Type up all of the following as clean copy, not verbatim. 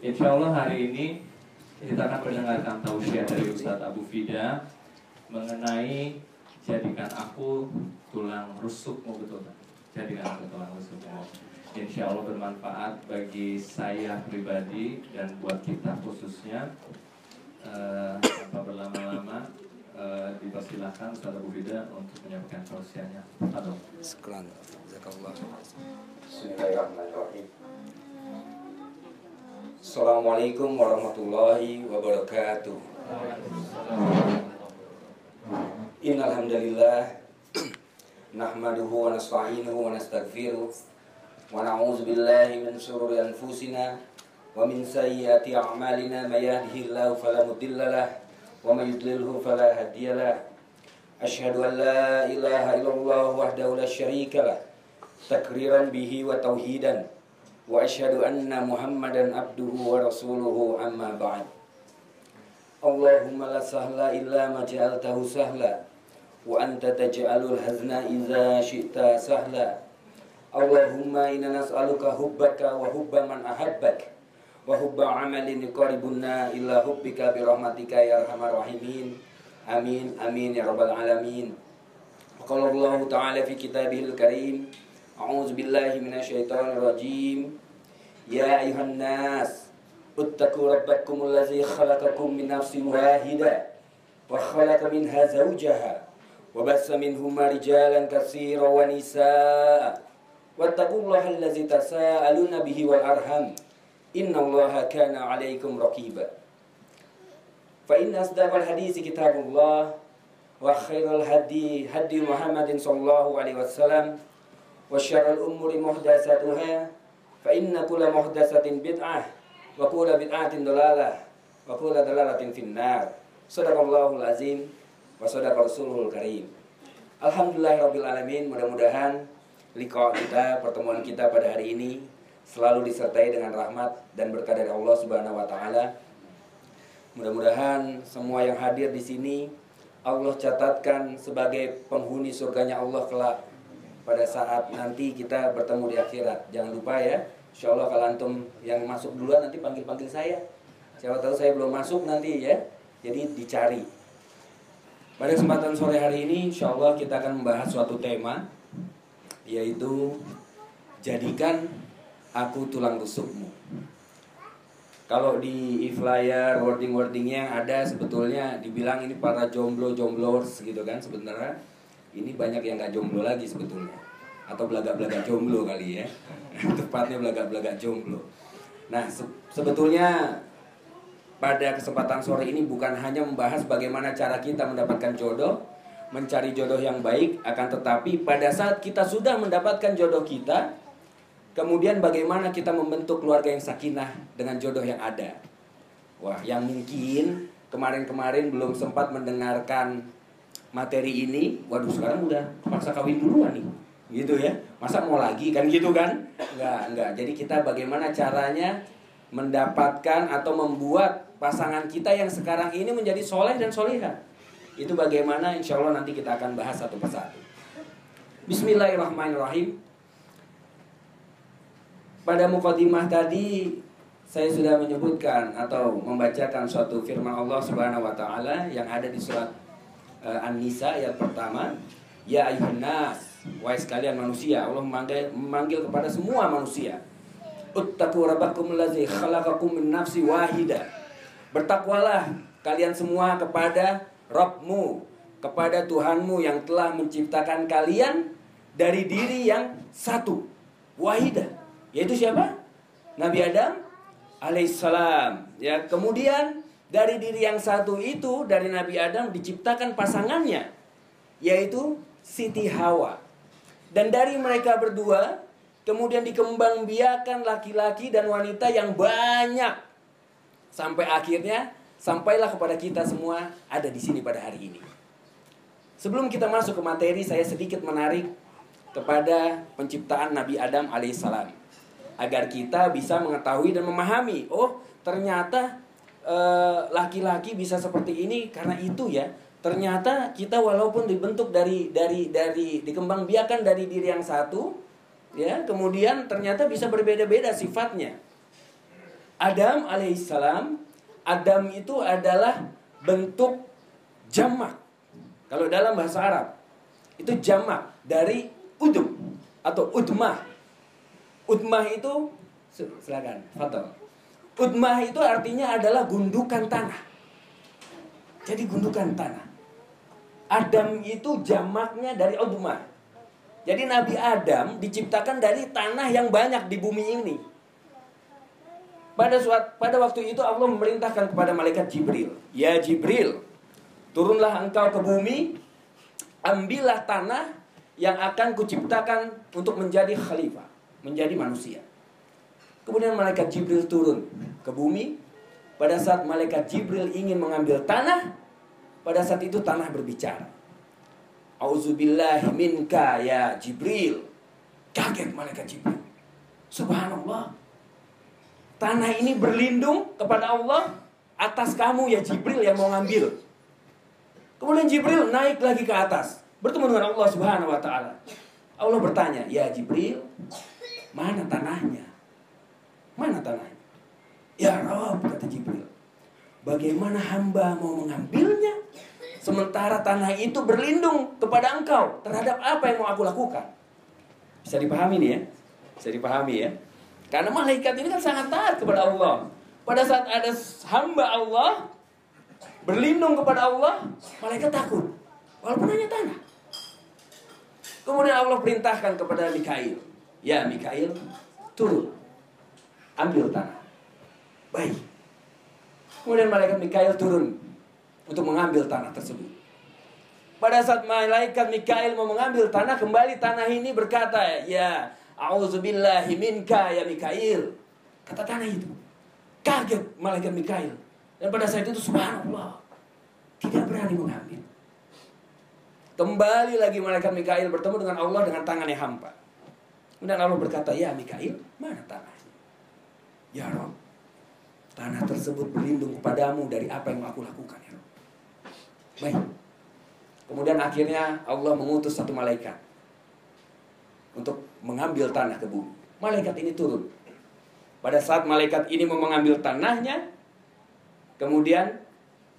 Insya Allah hari ini kita akan mendengarkan tausiah dari Ustadz Abu Fida mengenai jadikan aku tulang rusukmu, betul kan? Jadikan aku tulang rusukmu. Insya Allah bermanfaat bagi saya pribadi dan buat kita khususnya. Tanpa berlama-lama, dipersilakan Ustadz Abu Fida untuk menyampaikan tausiahnya. Aduh. Sekian. Jazakallah. Bismillahirrahmanirrahim. Assalamualaikum warahmatullahi wabarakatuh. Innal hamdalillah nahmaduhu wa nasta'inuhu wa nastaghfiruh wa na'udzu billahi min shururi anfusina wa min sayyiati a'malina may yahdihillahu fala mudilla lahu wa may yudlilhu fala hadiya lahu. Asyhadu an la ilaha illallah wahdahu la syarika lahu takriran bihi wa tauhidan wa asyhadu anna Muhammadan abduhu wa rasuluhu amma ba'd. Allahumma la sahla illa ma ja'altahu sahla wa anta taj'alul hazna idza syi'ta sahla. Allahumma inna nas'aluka hubbaka wa hubba man ahabbak wa hubba amalin yuqarribuna ila hubbika bi rahmatika ya arhamar rahimin. Amin amin ya rabbal alamin. Qala Allah ta'ala fi kitabihil karim, a'udzu billahi minasyaitonir rajim. Ya ayuhan nas, ittaqu rabbakumul ladzi khalaqakum min nafsin wahidah wa khalaqa minha zawjaha wa bassa minhuma rijalan katsiran wa nisaa. Wattaqullaha allazi tasaaluna bihi wal arham. Innallaha kana 'alaikum raqiba. Fa inna asdaqal hadits kitabullah wa khairal hadi hadi Muhammadin sallallahu alaihi wasallam wa syarrul umuri muhdatsatuha fa inna kulla muhdatsatin bid'ah wa kulla bid'atin dalalah wa kulla dalalatin finnar. Shadaqallahul azim wa shadaqa rasulul karim. Alhamdulillahirabbil alamin. Mudah-mudahan liqa kita, pertemuan kita pada hari ini selalu disertai dengan rahmat dan berkah dari Allah Subhanahu wa taala. Mudah-mudahan semua yang hadir di sini Allah catatkan sebagai penghuni surganya Allah kelak pada saat nanti kita bertemu di akhirat. Jangan lupa ya, insyaallah kalau antum yang masuk duluan nanti panggil-panggil saya. Siapa tahu saya belum masuk nanti ya. Jadi dicari. Pada kesempatan sore hari ini insyaallah kita akan membahas suatu tema, yaitu jadikan aku tulang rusukmu. Kalau di e-flyer wording-wordingnya ada sebetulnya dibilang ini para jomblo-jomblors gitu kan. Sebenarnya ini banyak yang gak jomblo lagi sebetulnya, atau belaga-belaga jomblo kali ya. Tepatnya belaga-belaga jomblo. Nah sebetulnya pada kesempatan sore ini bukan hanya membahas bagaimana cara kita mendapatkan jodoh, mencari jodoh yang baik, akan tetapi pada saat kita sudah mendapatkan jodoh kita, kemudian bagaimana kita membentuk keluarga yang sakinah dengan jodoh yang ada. Wah, yang mungkin kemarin-kemarin belum sempat mendengarkan materi ini, waduh sekarang udah paksa kawin duluan nih. Gitu ya. Masa mau lagi kan gitu kan? Enggak. Jadi kita bagaimana caranya mendapatkan atau membuat pasangan kita yang sekarang ini menjadi soleh dan solihah. Itu bagaimana, insya Allah nanti kita akan bahas satu persatu. Bismillahirrahmanirrahim. Pada mukadimah tadi saya sudah menyebutkan atau membacakan suatu firman Allah Subhanahu wa taala yang ada di surat An-Nisa ayat pertama. Ya ayuhan nas, wahai sekalian manusia. Allah memanggil kepada semua manusia. Uttaqu rabbakumul ladzi khalaqakum min nafsin wahidah. Bertakwalah kalian semua kepada Rabbmu, kepada Tuhanmu yang telah menciptakan kalian dari diri yang satu, wahidah. Yaitu siapa? Nabi Adam alaihissalam. Ya, kemudian dari diri yang satu itu, dari Nabi Adam diciptakan pasangannya, yaitu Siti Hawa. Dan dari mereka berdua kemudian dikembangbiakan laki-laki dan wanita yang banyak. Sampai akhirnya sampailah kepada kita semua ada di sini pada hari ini. Sebelum kita masuk ke materi, saya sedikit menarik kepada penciptaan Nabi Adam alaihissalam, agar kita bisa mengetahui dan memahami, oh ternyata laki-laki bisa seperti ini karena itu ya. Ternyata kita walaupun dibentuk dari dikembangbiakan dari diri yang satu, ya, kemudian ternyata bisa berbeda-beda sifatnya. Adam alaihissalam, Adam itu adalah bentuk jamak. Kalau dalam bahasa Arab itu jamak dari udum atau udmah. Udmah itu, silakan, fadhal. Udmah itu artinya adalah gundukan tanah. Jadi gundukan tanah. Adam itu jamaknya dari udmah. Jadi Nabi Adam diciptakan dari tanah yang banyak di bumi ini. Pada waktu itu Allah memerintahkan kepada malaikat Jibril, "Ya Jibril, turunlah engkau ke bumi, ambillah tanah yang akan kuciptakan untuk menjadi khalifah, menjadi manusia." Kemudian malaikat Jibril turun ke bumi. Pada saat malaikat Jibril ingin mengambil tanah, pada saat itu tanah berbicara. "Auzubillahi minka ya Jibril." Kaget malaikat Jibril. Subhanallah. Tanah ini berlindung kepada Allah atas kamu ya Jibril yang mau ngambil. Kemudian Jibril naik lagi ke atas, bertemu dengan Allah Subhanahu wa taala. Allah bertanya, "Ya Jibril, mana tanahnya? Mana tanahnya?" "Ya Rabb," kata Jibril, "bagaimana hamba mau mengambilnya sementara tanah itu berlindung kepada engkau terhadap apa yang mau aku lakukan?" Bisa dipahami nih ya? Bisa dipahami ya? Karena malaikat ini kan sangat taat kepada Allah. Pada saat ada hamba Allah berlindung kepada Allah, malaikat takut. Walaupun hanya tanah. Kemudian Allah perintahkan kepada Mikail, "Ya Mikail, turun, ambil tanah." Baik. Kemudian malaikat Mikail turun untuk mengambil tanah tersebut. Pada saat malaikat Mikail mau mengambil tanah, kembali tanah ini berkata, "Ya A'udzubillahi minka ya Mikail." Kata tanah itu. Kaget malaikat Mikail. Dan pada saat itu subhanallah, tidak berani mengambil. Kembali lagi malaikat Mikail bertemu dengan Allah dengan tangan yang hampa. Kemudian Allah berkata, "Ya Mikail, mana tanahnya?" "Ya Rabb, tanah tersebut berlindung kepadamu dari apa yang aku lakukan ya Rabb." Baik. Kemudian akhirnya Allah mengutus satu malaikat untuk mengambil tanah ke bumi. Malaikat ini turun. Pada saat malaikat ini mau mengambil tanahnya, kemudian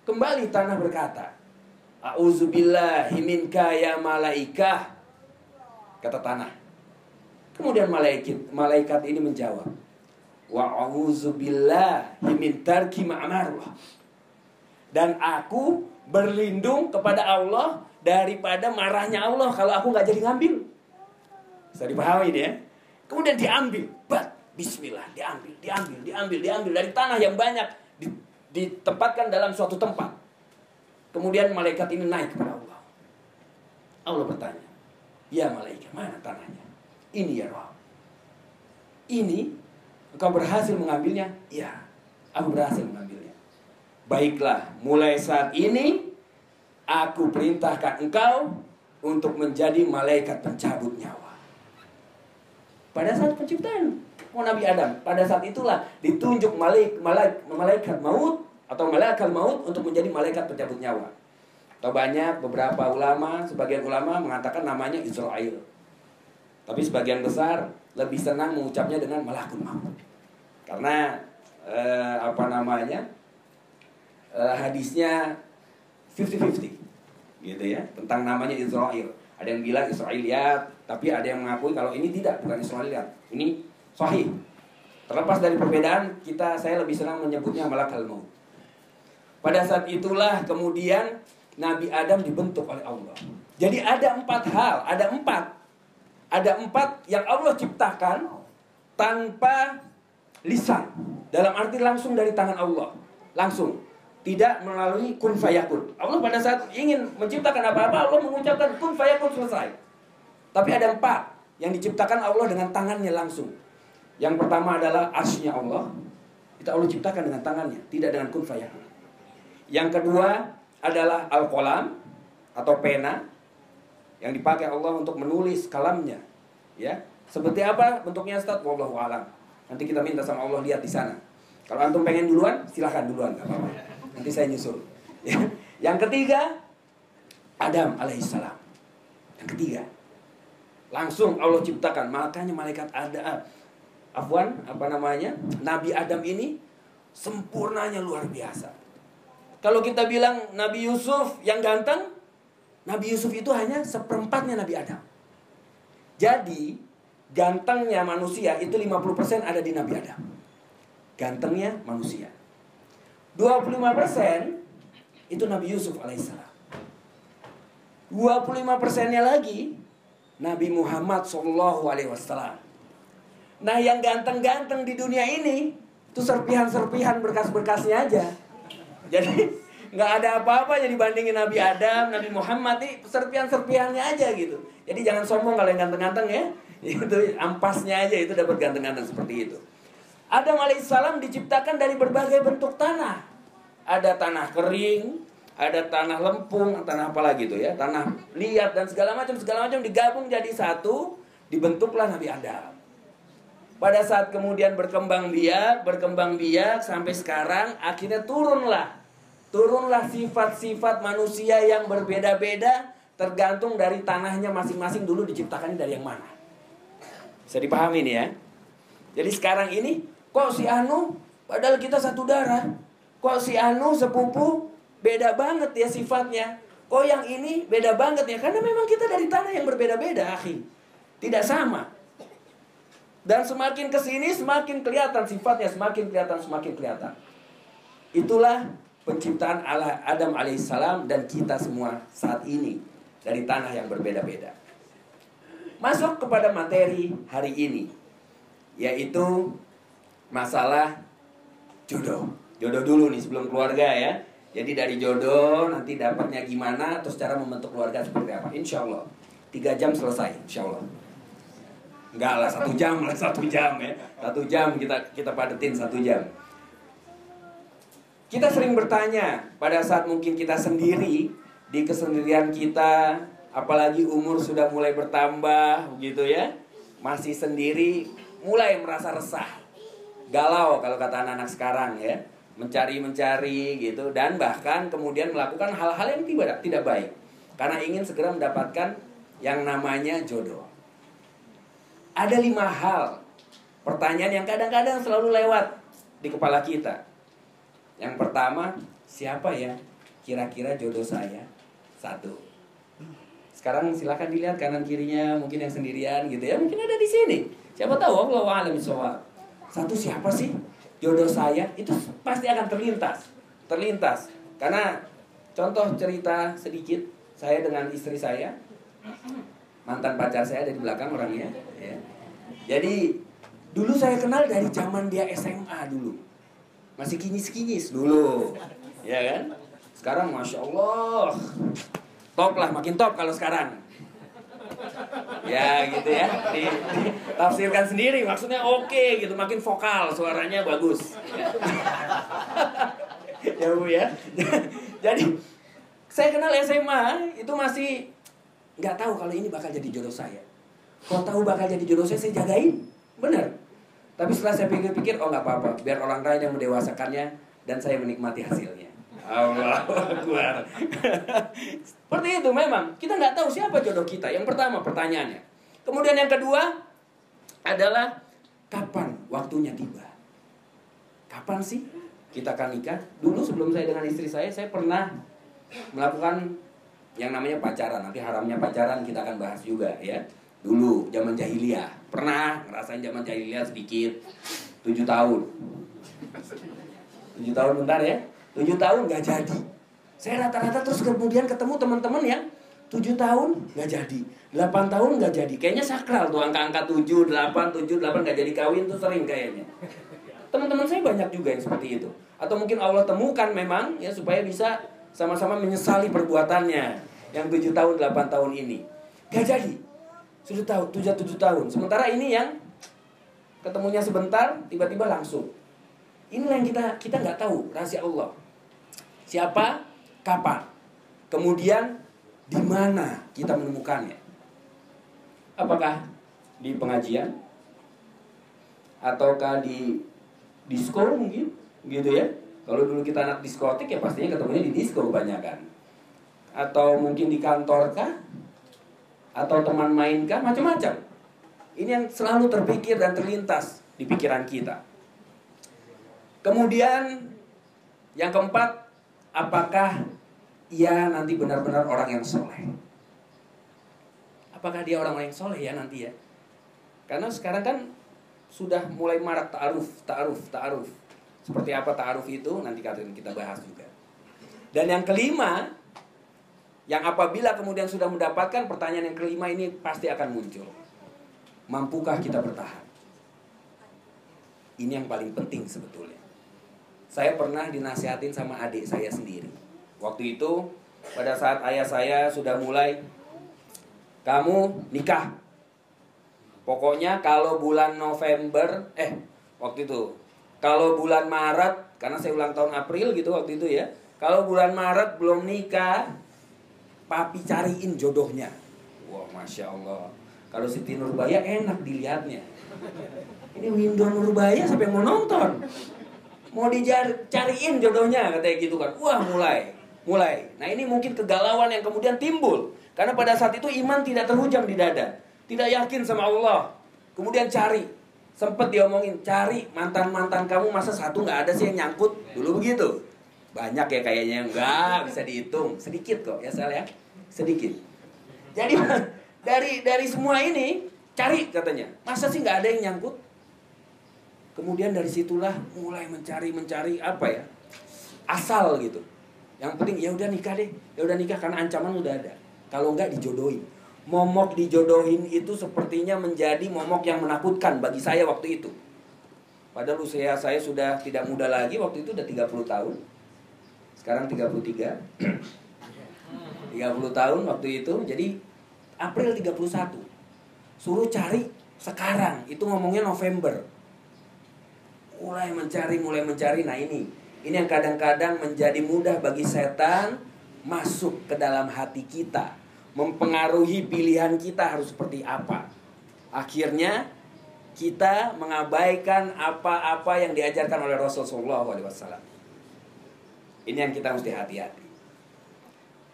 kembali tanah berkata, "A'udzubillahi minka ya malaikah." Kata tanah. Kemudian malaikat ini menjawab, "Wa a'udzubillahi min tarki ma'amarullah." Dan aku berlindung kepada Allah daripada marahnya Allah kalau aku nggak jadi ngambil. Bisa dipahami ini ya. Kemudian diambil, bismillah, diambil dari tanah yang banyak, ditempatkan dalam suatu tempat. Kemudian malaikat ini naik kepada Allah. Allah bertanya, "Ya malaikat, mana tanahnya?" "Ini ya Rabb." "Ini engkau berhasil mengambilnya?" "Ya, aku berhasil mengambilnya." "Baiklah, mulai saat ini aku perintahkan engkau untuk menjadi malaikat pencabut nyawa." Pada saat penciptaan Nabi Adam, pada saat itulah ditunjuk malaikat maut atau malaikat maut untuk menjadi malaikat pencabut nyawa. Atau banyak beberapa ulama, sebagian ulama mengatakan namanya Israel. Tapi sebagian besar lebih senang mengucapnya dengan malakul maut. Karena hadisnya 50-50 gitu ya, tentang namanya Israel. Ada yang bilang Israiliyat, tapi ada yang mengakui kalau ini tidak, bukan Israiliyat. Ini sahih. Terlepas dari perbedaan, saya lebih senang menyebutnya malakul maut. Pada saat itulah kemudian Nabi Adam dibentuk oleh Allah. Jadi ada 4 hal, ada empat yang Allah ciptakan tanpa lisan. Dalam arti langsung dari tangan Allah. Langsung. Tidak melalui kun fayakun. Allah pada saat ingin menciptakan apa-apa, Allah mengucapkan kun fayakun, selesai. Tapi ada 4 yang diciptakan Allah dengan tangannya langsung. Yang pertama adalah arsy-Nya Allah. Itu Allah ciptakan dengan tangannya, tidak dengan kun fayakun. Yang kedua adalah al-qalam atau pena yang dipakai Allah untuk menulis kalamnya. Ya, seperti apa bentuknya Ustaz? Wallahu a'lam. Nanti kita minta sama Allah lihat di sana. Kalau antum pengen duluan, silahkan duluan, enggak apa-apa. Nanti saya nyusul. Ya. Yang ketiga, Adam alaihissalam. Yang ketiga, langsung Allah ciptakan. Makanya malaikat Nabi Adam ini Sempurnanya luar biasa. Kalau kita bilang Nabi Yusuf yang ganteng, Nabi Yusuf itu hanya seperempatnya Nabi Adam. Jadi gantengnya manusia itu 50% ada di Nabi Adam. Gantengnya manusia. 25% itu Nabi Yusuf alaihissalam. 25%-nya lagi Nabi Muhammad SAW. Nah, yang ganteng-ganteng di dunia ini itu serpihan-serpihan berkas-berkasnya aja. Jadi nggak ada apa-apa jadi bandingin Nabi Adam, Nabi Muhammad, ini serpihan-serpihannya aja gitu. Jadi jangan sombong kalau yang ganteng-ganteng ya. Itu ampasnya aja itu dapat ganteng-ganteng seperti itu. Adam alaihissalam diciptakan dari berbagai bentuk tanah. Ada tanah kering, ada tanah lempung, tanah apa lagi tuh ya, tanah liat dan segala macam digabung jadi satu, dibentuklah Nabi Adam. Pada saat kemudian berkembang biak sampai sekarang akhirnya turunlah sifat-sifat manusia yang berbeda-beda tergantung dari tanahnya masing-masing dulu diciptakannya dari yang mana. Bisa dipahami nih ya. Jadi sekarang ini kok si Anu padahal kita satu darah, kok si Anu sepupu beda banget ya sifatnya, kok yang ini beda banget ya, karena memang kita dari tanah yang berbeda-beda, akhi. Tidak sama. Dan semakin kesini semakin kelihatan sifatnya, semakin kelihatan. Itulah penciptaan Allah Adam alaihissalam dan kita semua saat ini dari tanah yang berbeda-beda. Masuk kepada materi hari ini, yaitu masalah jodoh. Jodoh dulu nih sebelum keluarga ya. Jadi dari jodoh nanti dapatnya gimana, terus cara membentuk keluarga seperti apa. Insya Allah 3 jam selesai, insya Allah. Enggak lah, 1 jam lah, 1 jam ya. 1 jam kita padetin 1 jam. Kita sering bertanya pada saat mungkin kita sendiri, di kesendirian kita, apalagi umur sudah mulai bertambah gitu ya, masih sendiri, mulai merasa resah, galau kalau kata anak-anak sekarang ya, mencari gitu, dan bahkan kemudian melakukan hal-hal yang tidak baik karena ingin segera mendapatkan yang namanya jodoh. Ada 5 hal pertanyaan yang kadang-kadang selalu lewat di kepala kita. Yang pertama, siapa ya kira-kira jodoh saya? 1. Sekarang silakan dilihat kanan kirinya, mungkin yang sendirian gitu ya, mungkin ada di sini. Siapa tahu, Allahu a'lam bishawab. 1, siapa sih jodoh saya? Itu pasti akan terlintas. Karena contoh cerita sedikit, saya dengan istri saya, mantan pacar saya ada di belakang orangnya ya. Jadi dulu saya kenal dari zaman dia SMA dulu, masih kinyis dulu ya kan. Sekarang Masya Allah top lah, makin top kalau sekarang ya gitu ya. Tafsirkan sendiri, maksudnya oke gitu, makin vokal, suaranya bagus ya Bu ya. Jadi saya kenal SMA itu masih nggak tahu kalau ini bakal jadi jodoh saya. Kalau tahu bakal jadi jodoh saya jagain, benar. Tapi setelah saya pikir-pikir, oh nggak apa-apa, biar orang lain yang mendewasakannya dan saya menikmati hasilnya. Allahu Akbar. Seperti itu memang, kita nggak tahu siapa jodoh kita. Yang pertama pertanyaannya. Kemudian yang kedua adalah kapan waktunya tiba. Kapan sih kita akan nikah? Dulu sebelum saya dengan istri saya pernah melakukan yang namanya pacaran. Nanti haramnya pacaran kita akan bahas juga ya. Dulu zaman jahiliyah, pernah ngerasain zaman jahiliyah sedikit. 7 tahun 7 tahun bentar ya, 7 tahun gak jadi. Saya rata-rata terus kemudian ketemu teman-teman yang 7 tahun gak jadi, 8 tahun gak jadi. Kayaknya sakral tuh angka-angka 7, 8 gak jadi kawin tuh sering kayaknya. Teman-teman saya banyak juga yang seperti itu. Atau mungkin Allah temukan memang ya supaya bisa sama-sama menyesali perbuatannya yang 7 tahun, 8 tahun ini. Gak jadi. Sudah tahu 7 tahun. Sementara ini yang ketemunya sebentar, tiba-tiba langsung. Inilah yang kita nggak tahu rahasia Allah. Siapa, kapan, kemudian di mana kita menemukannya? Apakah di pengajian, ataukah di disko mungkin, gitu ya? Kalau dulu kita anak diskotik ya pastinya ketemunya di disko kebanyakan. Atau mungkin di kantor kah? Atau teman main kah? Macam-macam. Ini yang selalu terpikir dan terlintas di pikiran kita. Kemudian yang keempat, apakah ia nanti benar-benar orang yang soleh? Apakah dia orang yang soleh ya nanti ya? Karena sekarang kan sudah mulai marak ta'aruf. Seperti apa ta'aruf itu nanti kita bahas juga. Dan yang kelima, yang apabila kemudian sudah mendapatkan, pertanyaan yang kelima ini pasti akan muncul. Mampukah kita bertahan? Ini yang paling penting sebetulnya. Saya pernah dinasihatin sama adik saya sendiri. Waktu itu pada saat ayah saya sudah mulai, kamu nikah. Pokoknya kalau bulan November, waktu itu, kalau bulan Maret, karena saya ulang tahun April gitu waktu itu ya. Kalau bulan Maret belum nikah, papi cariin jodohnya. Wah, Masya Allah. Kalau Siti Nurbaya enak dilihatnya. Ini Window Nurbaya sampai mau nonton. Mau dicariin jodohnya katanya gitu kan. Wah, mulai. Nah, ini mungkin kegalauan yang kemudian timbul. Karena pada saat itu iman tidak terhujam di dada. Tidak yakin sama Allah. Kemudian cari. Sempat diomongin, cari mantan-mantan kamu, masa satu nggak ada sih yang nyangkut? Dulu begitu. Banyak ya kayaknya, enggak bisa dihitung. Sedikit kok ya Sal ya. Sedikit. Jadi dari semua ini cari katanya. Masa sih nggak ada yang nyangkut? Kemudian dari situlah mulai mencari apa ya? Asal gitu. Yang penting ya udah nikah deh. Ya udah nikah karena ancaman udah ada. Kalau enggak dijodohin. Momok dijodohin itu sepertinya menjadi momok yang menakutkan bagi saya waktu itu. Padahal usia saya sudah tidak muda lagi, waktu itu udah 30 tahun. Sekarang 33. 30 tahun waktu itu. Jadi April 31. Suruh cari sekarang. Itu ngomongnya November. Mulai mencari. Nah ini yang kadang-kadang menjadi mudah bagi setan masuk ke dalam hati kita, mempengaruhi pilihan kita harus seperti apa. Akhirnya kita mengabaikan apa-apa yang diajarkan oleh Rasulullah SAW. Ini yang kita mesti hati-hati.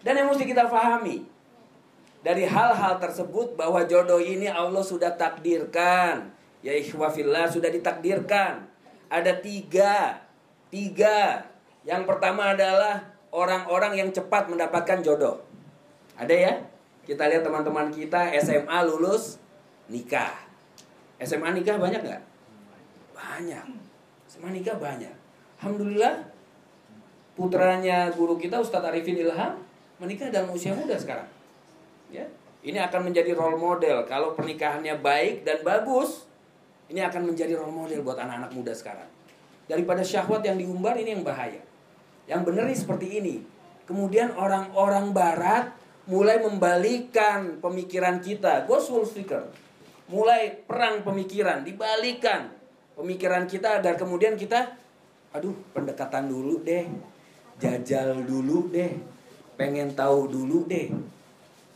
Dan yang mesti kita pahami dari hal-hal tersebut, bahwa jodoh ini Allah sudah takdirkan. Ya ikhwafillah, sudah ditakdirkan. Ada tiga. Yang pertama adalah orang-orang yang cepat mendapatkan jodoh. Ada ya? Kita lihat teman-teman kita SMA lulus, nikah. SMA nikah banyak gak? Banyak. SMA nikah banyak. Alhamdulillah, putranya guru kita Ustadz Arifin Ilham menikah dalam usia muda sekarang. Ya, ini akan menjadi role model. Kalau pernikahannya baik dan bagus, ini akan menjadi role model buat anak-anak muda sekarang. Daripada syahwat yang diumbar, ini yang bahaya. Yang benar nih seperti ini. Kemudian orang-orang barat mulai membalikan pemikiran kita. Gospel speaker. Mulai perang pemikiran, dibalikan pemikiran kita agar kemudian kita, pendekatan dulu deh, jajal dulu deh, pengen tahu dulu deh.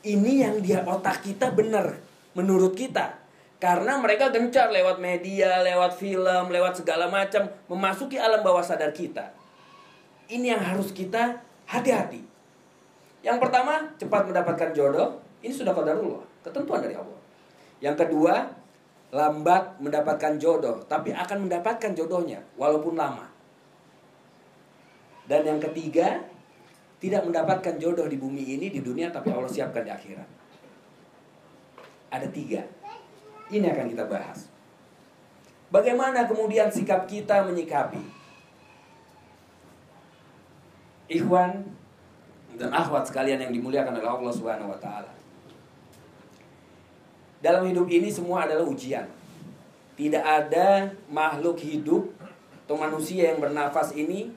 Ini yang dia otak kita benar menurut kita. Karena mereka gencar lewat media, lewat film, lewat segala macam, memasuki alam bawah sadar kita. Ini yang harus kita hati-hati. Yang pertama, cepat mendapatkan jodoh. Ini sudah qadarullah, ketentuan dari Allah. Yang kedua, lambat mendapatkan jodoh, tapi akan mendapatkan jodohnya walaupun lama. Dan yang ketiga, tidak mendapatkan jodoh di bumi ini, di dunia, tapi Allah siapkan di akhirat. Ada tiga. Ini akan kita bahas. Bagaimana kemudian sikap kita menyikapi? Ikhwan dan akhwat sekalian yang dimuliakan oleh Allah Subhanahu wa taala. Dalam hidup ini semua adalah ujian. Tidak ada makhluk hidup atau manusia yang bernafas ini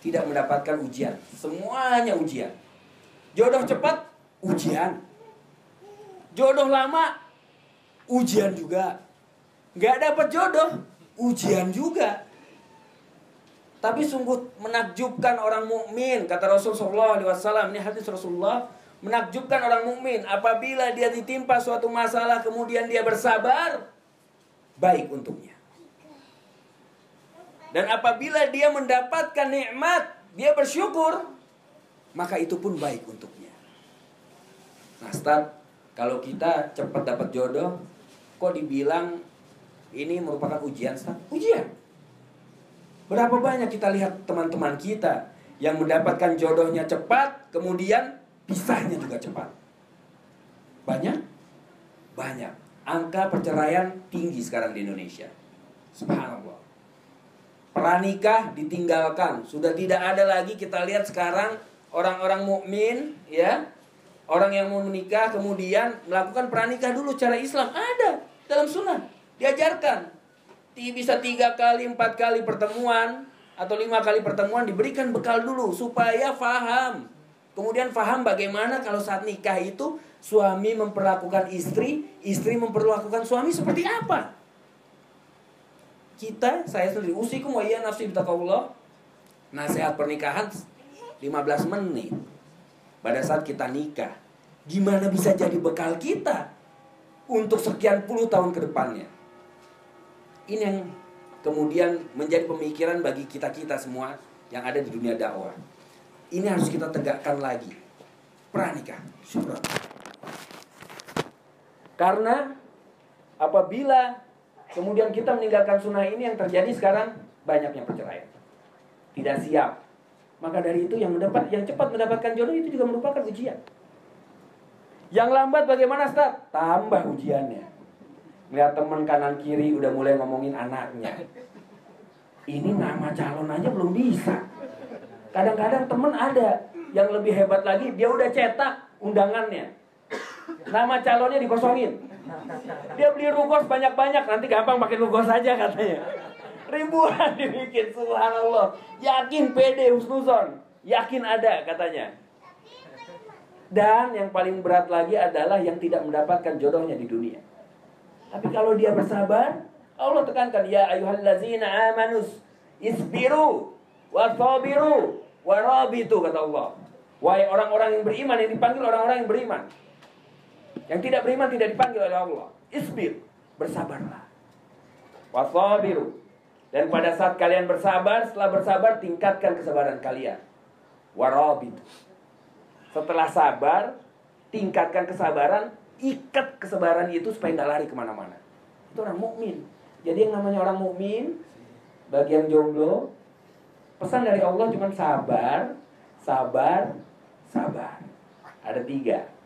tidak mendapatkan ujian. Semuanya ujian. Jodoh cepat, ujian. Jodoh lama, ujian juga. Gak dapat jodoh, ujian juga. Tapi sungguh menakjubkan orang mukmin, kata Rasulullah SAW. Ini hadis Rasulullah. Menakjubkan orang mukmin apabila dia ditimpa suatu masalah kemudian dia bersabar, baik untuknya. Dan apabila dia mendapatkan nikmat, dia bersyukur, maka itu pun baik untuknya. Nah, Ustaz, kalau kita cepat dapat jodoh, kok dibilang ini merupakan ujian, Ustaz? Ujian. Berapa banyak kita lihat teman-teman kita yang mendapatkan jodohnya cepat, kemudian pisahnya juga cepat. Banyak? Banyak. Angka perceraian tinggi sekarang di Indonesia. Subhanallah. Pranikah ditinggalkan. Sudah tidak ada lagi kita lihat sekarang orang-orang mukmin, ya. Orang yang mau menikah kemudian melakukan pranikah dulu cara Islam. Ada dalam sunnah. Diajarkan. Bisa 3 kali, 4 kali pertemuan atau 5 kali pertemuan, diberikan bekal dulu supaya faham. Kemudian faham bagaimana kalau saat nikah itu suami memperlakukan istri, istri memperlakukan suami seperti apa. Saya sendiri, usikum wa iya nafsi bitaqwallah. Nasihat pernikahan 15 menit. Pada saat kita nikah, gimana bisa jadi bekal kita untuk sekian puluh tahun ke depannya. Ini yang kemudian menjadi pemikiran bagi kita-kita semua yang ada di dunia dakwah. Ini harus kita tegakkan lagi. Pranikah. Syukur. Karena apabila kemudian kita meninggalkan sunnah ini, yang terjadi sekarang banyaknya perceraian. Tidak siap. Maka dari itu yang cepat mendapatkan jodoh itu juga merupakan ujian. Yang lambat bagaimana, Ustaz? Tambah ujiannya. Lihat teman kanan kiri udah mulai ngomongin anaknya. Ini nama calon aja belum bisa. Kadang-kadang teman ada yang lebih hebat lagi, dia udah cetak undangannya. Nama calonnya dikosongin. Dia beli rugos banyak-banyak, nanti gampang pakai rugos aja katanya. Ribuan dibikin, subhanallah. Yakin pede husnuzon, yakin ada katanya. Dan yang paling berat lagi adalah yang tidak mendapatkan jodohnya di dunia. Tapi kalau dia bersabar, Allah tekankan, ya ayyuhallazina amanus isbiru wasabiru warabitu, kata Allah. Wahai orang-orang yang beriman, yang dipanggil orang-orang yang beriman. Yang tidak beriman tidak dipanggil oleh Allah. Isbir, bersabarlah. Wasabiru, dan pada saat kalian bersabar, setelah bersabar tingkatkan kesabaran kalian. Warabitu, setelah sabar tingkatkan kesabaran, ikat kesabaran itu supaya nggak lari kemana-mana. Itu orang mukmin. Jadi yang namanya orang mukmin, bagi yang jomblo, pesan dari Allah cuma sabar, sabar, sabar. Ada 3.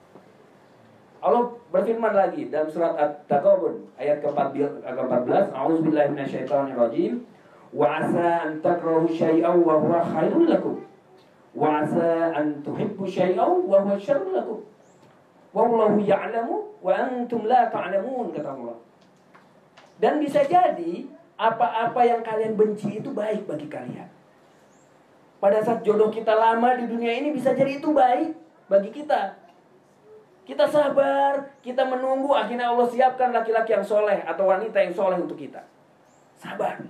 Allah berfirman lagi dalam surat At-Taghabun ayat ke-14, A'udzubillahi minasyaitonirrajim. Wa 'asa an takrahu syai'an wa huwa khairul lakum. Wa 'asa an tuhibbu syai'an wa huwa syarrul lakum. Wallahu ya'lamu wa antum la ta'lamun, kata Allah. Dan bisa jadi apa-apa yang kalian benci itu baik bagi kalian. Pada saat jodoh kita lama di dunia ini, bisa jadi itu baik bagi kita. Kita sabar, kita menunggu, akhirnya Allah siapkan laki-laki yang soleh atau wanita yang soleh untuk kita. Sabar.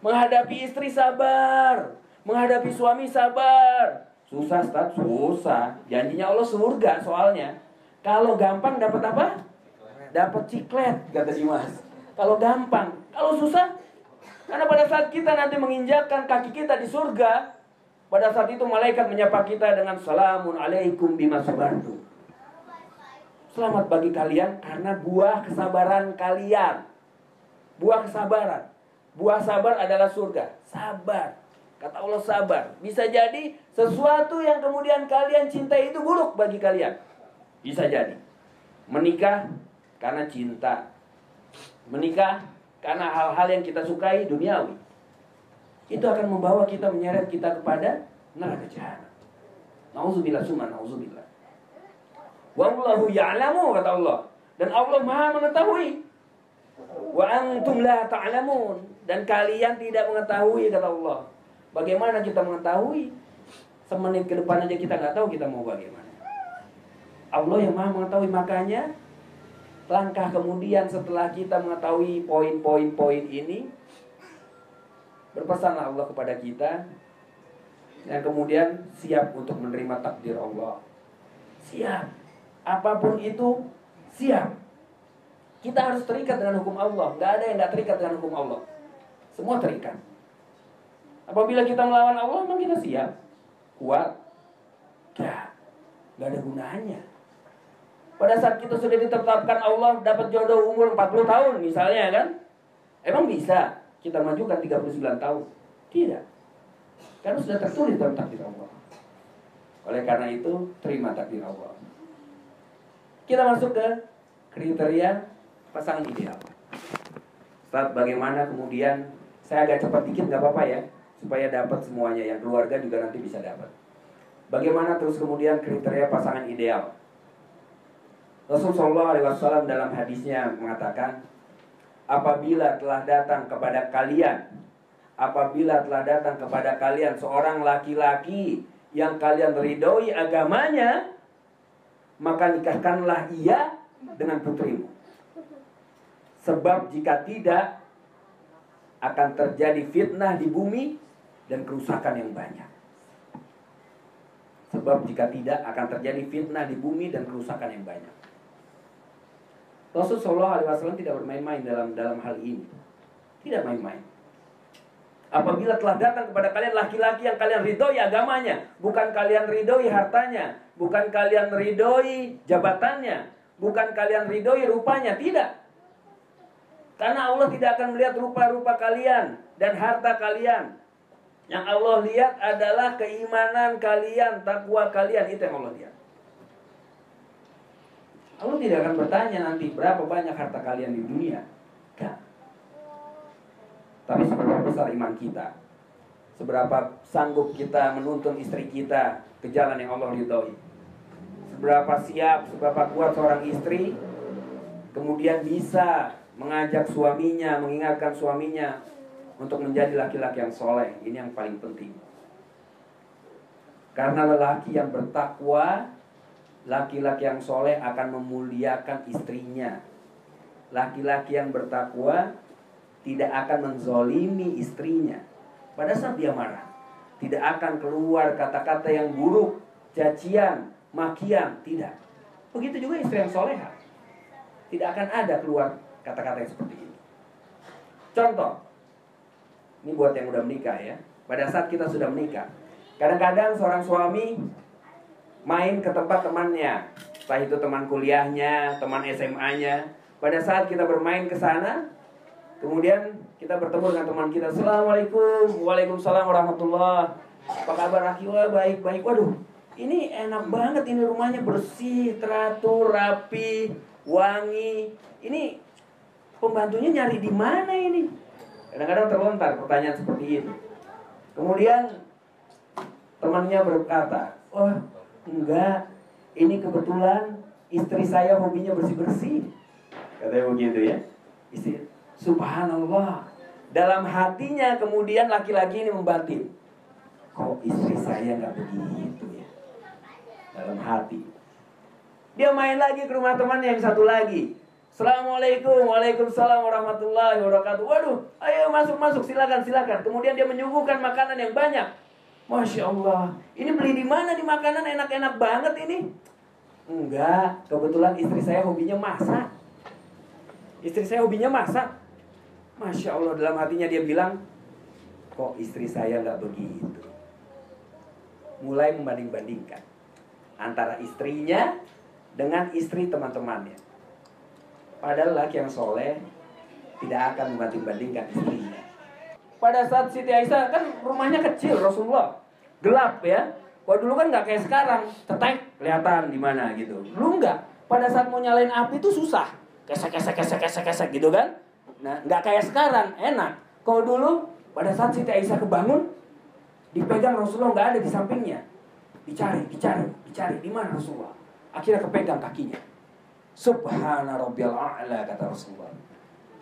Menghadapi istri sabar. Menghadapi suami sabar. Susah, Ustaz? Susah. Janjinya Allah surga soalnya. Kalau gampang dapat apa? Dapat ciklet, kata Dimas. Kalau gampang. Kalau susah, karena pada saat kita nanti menginjakkan kaki kita di surga, pada saat itu malaikat menyapa kita dengan salamun alaikum bima sabartum. Selamat bagi kalian karena buah kesabaran kalian. Buah kesabaran. Buah sabar adalah surga. Sabar. Kata Allah sabar. Bisa jadi sesuatu yang kemudian kalian cintai itu buruk bagi kalian. Bisa jadi. Menikah karena cinta. Menikah karena hal-hal yang kita sukai duniawi. Itu akan membawa kita, menyeret kita kepada neraka jahanam. Nauzubillah summa nauzubillah. Wallahu ya'lamu, kata Allah. Dan Allah Maha mengetahui. Wa antum la ta'lamun, dan kalian tidak mengetahui, kata Allah. Bagaimana kita mengetahui? Semenit ke depan aja kita nggak tahu kita mau bagaimana. Allah yang Maha mengetahui. Makanya langkah kemudian setelah kita mengetahui poin-poin ini, berpesanlah Allah kepada kita, dan kemudian siap untuk menerima takdir Allah. Siap. Apapun itu, siap. Kita harus terikat dengan hukum Allah. Gak ada yang gak terikat dengan hukum Allah. Semua terikat. Apabila kita melawan Allah, memang kita siap. Kuat? Gak ada gunanya. Pada saat kita sudah ditetapkan Allah dapat jodoh umur 40 tahun misalnya kan, emang bisa kita majukan 39 tahun? Tidak. Karena sudah tertulis dalam takdir Allah. Oleh karena itu, terima takdir Allah. Kita masuk ke kriteria pasangan ideal. Ustaz, bagaimana kemudian, saya agak cepat dikit nggak apa-apa ya, supaya dapat semuanya, yang keluarga juga nanti bisa dapat. Bagaimana terus kemudian kriteria pasangan ideal? Rasulullah SAW dalam hadisnya mengatakan, apabila telah datang kepada kalian seorang laki-laki yang kalian ridhoi agamanya, maka nikahkanlah ia dengan putrimu. Sebab jika tidak, akan terjadi fitnah di bumi dan kerusakan yang banyak. Sebab jika tidak, akan terjadi fitnah di bumi dan kerusakan yang banyak. Rasulullah SAW tidak bermain-main dalam hal ini. Tidak main-main. Apabila telah datang kepada kalian laki-laki yang kalian ridhoi agamanya, bukan kalian ridhoi hartanya, bukan kalian ridhoi jabatannya, bukan kalian ridhoi rupanya, tidak. Karena Allah tidak akan melihat rupa-rupa kalian dan harta kalian. Yang Allah lihat adalah keimanan kalian, takwa kalian. Itu yang Allah lihat. Allah tidak akan bertanya nanti berapa banyak harta kalian di dunia. Enggak. Tapi seberapa besar iman kita, seberapa sanggup kita menuntun istri kita ke jalan yang Allah ridhoi. Seberapa siap, seberapa kuat seorang istri kemudian bisa mengajak suaminya, mengingatkan suaminya untuk menjadi laki-laki yang soleh. Ini yang paling penting. Karena lelaki yang bertakwa, laki-laki yang soleh akan memuliakan istrinya. Laki-laki yang bertakwa tidak akan menzolimi istrinya. Pada saat dia marah, tidak akan keluar kata-kata yang buruk, cacian, makian, tidak. Begitu juga istri yang soleha, tidak akan ada keluar kata-kata yang seperti ini. Contoh, ini buat yang udah menikah ya. Pada saat kita sudah menikah, kadang-kadang seorang suami main ke tempat temannya, entah itu teman kuliahnya, teman SMA-nya. Pada saat kita bermain ke sana, kemudian kita bertemu dengan teman kita. Assalamualaikum, waalaikumsalam warahmatullah. Apa kabar Aki? Wah, baik-baik. Waduh, ini enak banget, ini rumahnya bersih, teratur, rapi, wangi. Ini pembantunya nyari di mana ini? Kadang-kadang terlontar pertanyaan seperti ini. Kemudian temannya berkata, oh enggak, ini kebetulan istri saya hobinya bersih-bersih. Katanya begitu ya. Istri, subhanallah. Dalam hatinya kemudian laki-laki ini membatin, kok istri saya nggak begitu ya. Dalam hati. Dia main lagi ke rumah temannya yang satu lagi. Assalamualaikum, waalaikumsalam warahmatullahi wabarakatuh. Waduh, ayo masuk, silakan. Kemudian dia menyuguhkan makanan yang banyak. Masya Allah, ini beli di mana di makanan enak-enak banget ini? Enggak, kebetulan istri saya hobinya masak. Masya Allah, dalam hatinya dia bilang, kok istri saya nggak begitu. Mulai membanding-bandingkan antara istrinya dengan istri teman-temannya. Padahal laki yang soleh tidak akan membanding-bandingkan istrinya. Pada saat Siti Aisyah, kan rumahnya kecil Rasulullah, gelap ya. Kalau dulu kan nggak kayak sekarang, tetek kelihatan di mana gitu. Dulu nggak. Pada saat mau nyalain api itu susah, kesek gitu kan. Nah, nggak kayak sekarang, enak. Kalau dulu pada saat Siti Aisyah kebangun, dipegang Rasulullah, nggak ada di sampingnya. Dicari di mana Rasulullah. Akhirnya kepegang kakinya. Subhana rabbiyal a'la, kata Rasulullah.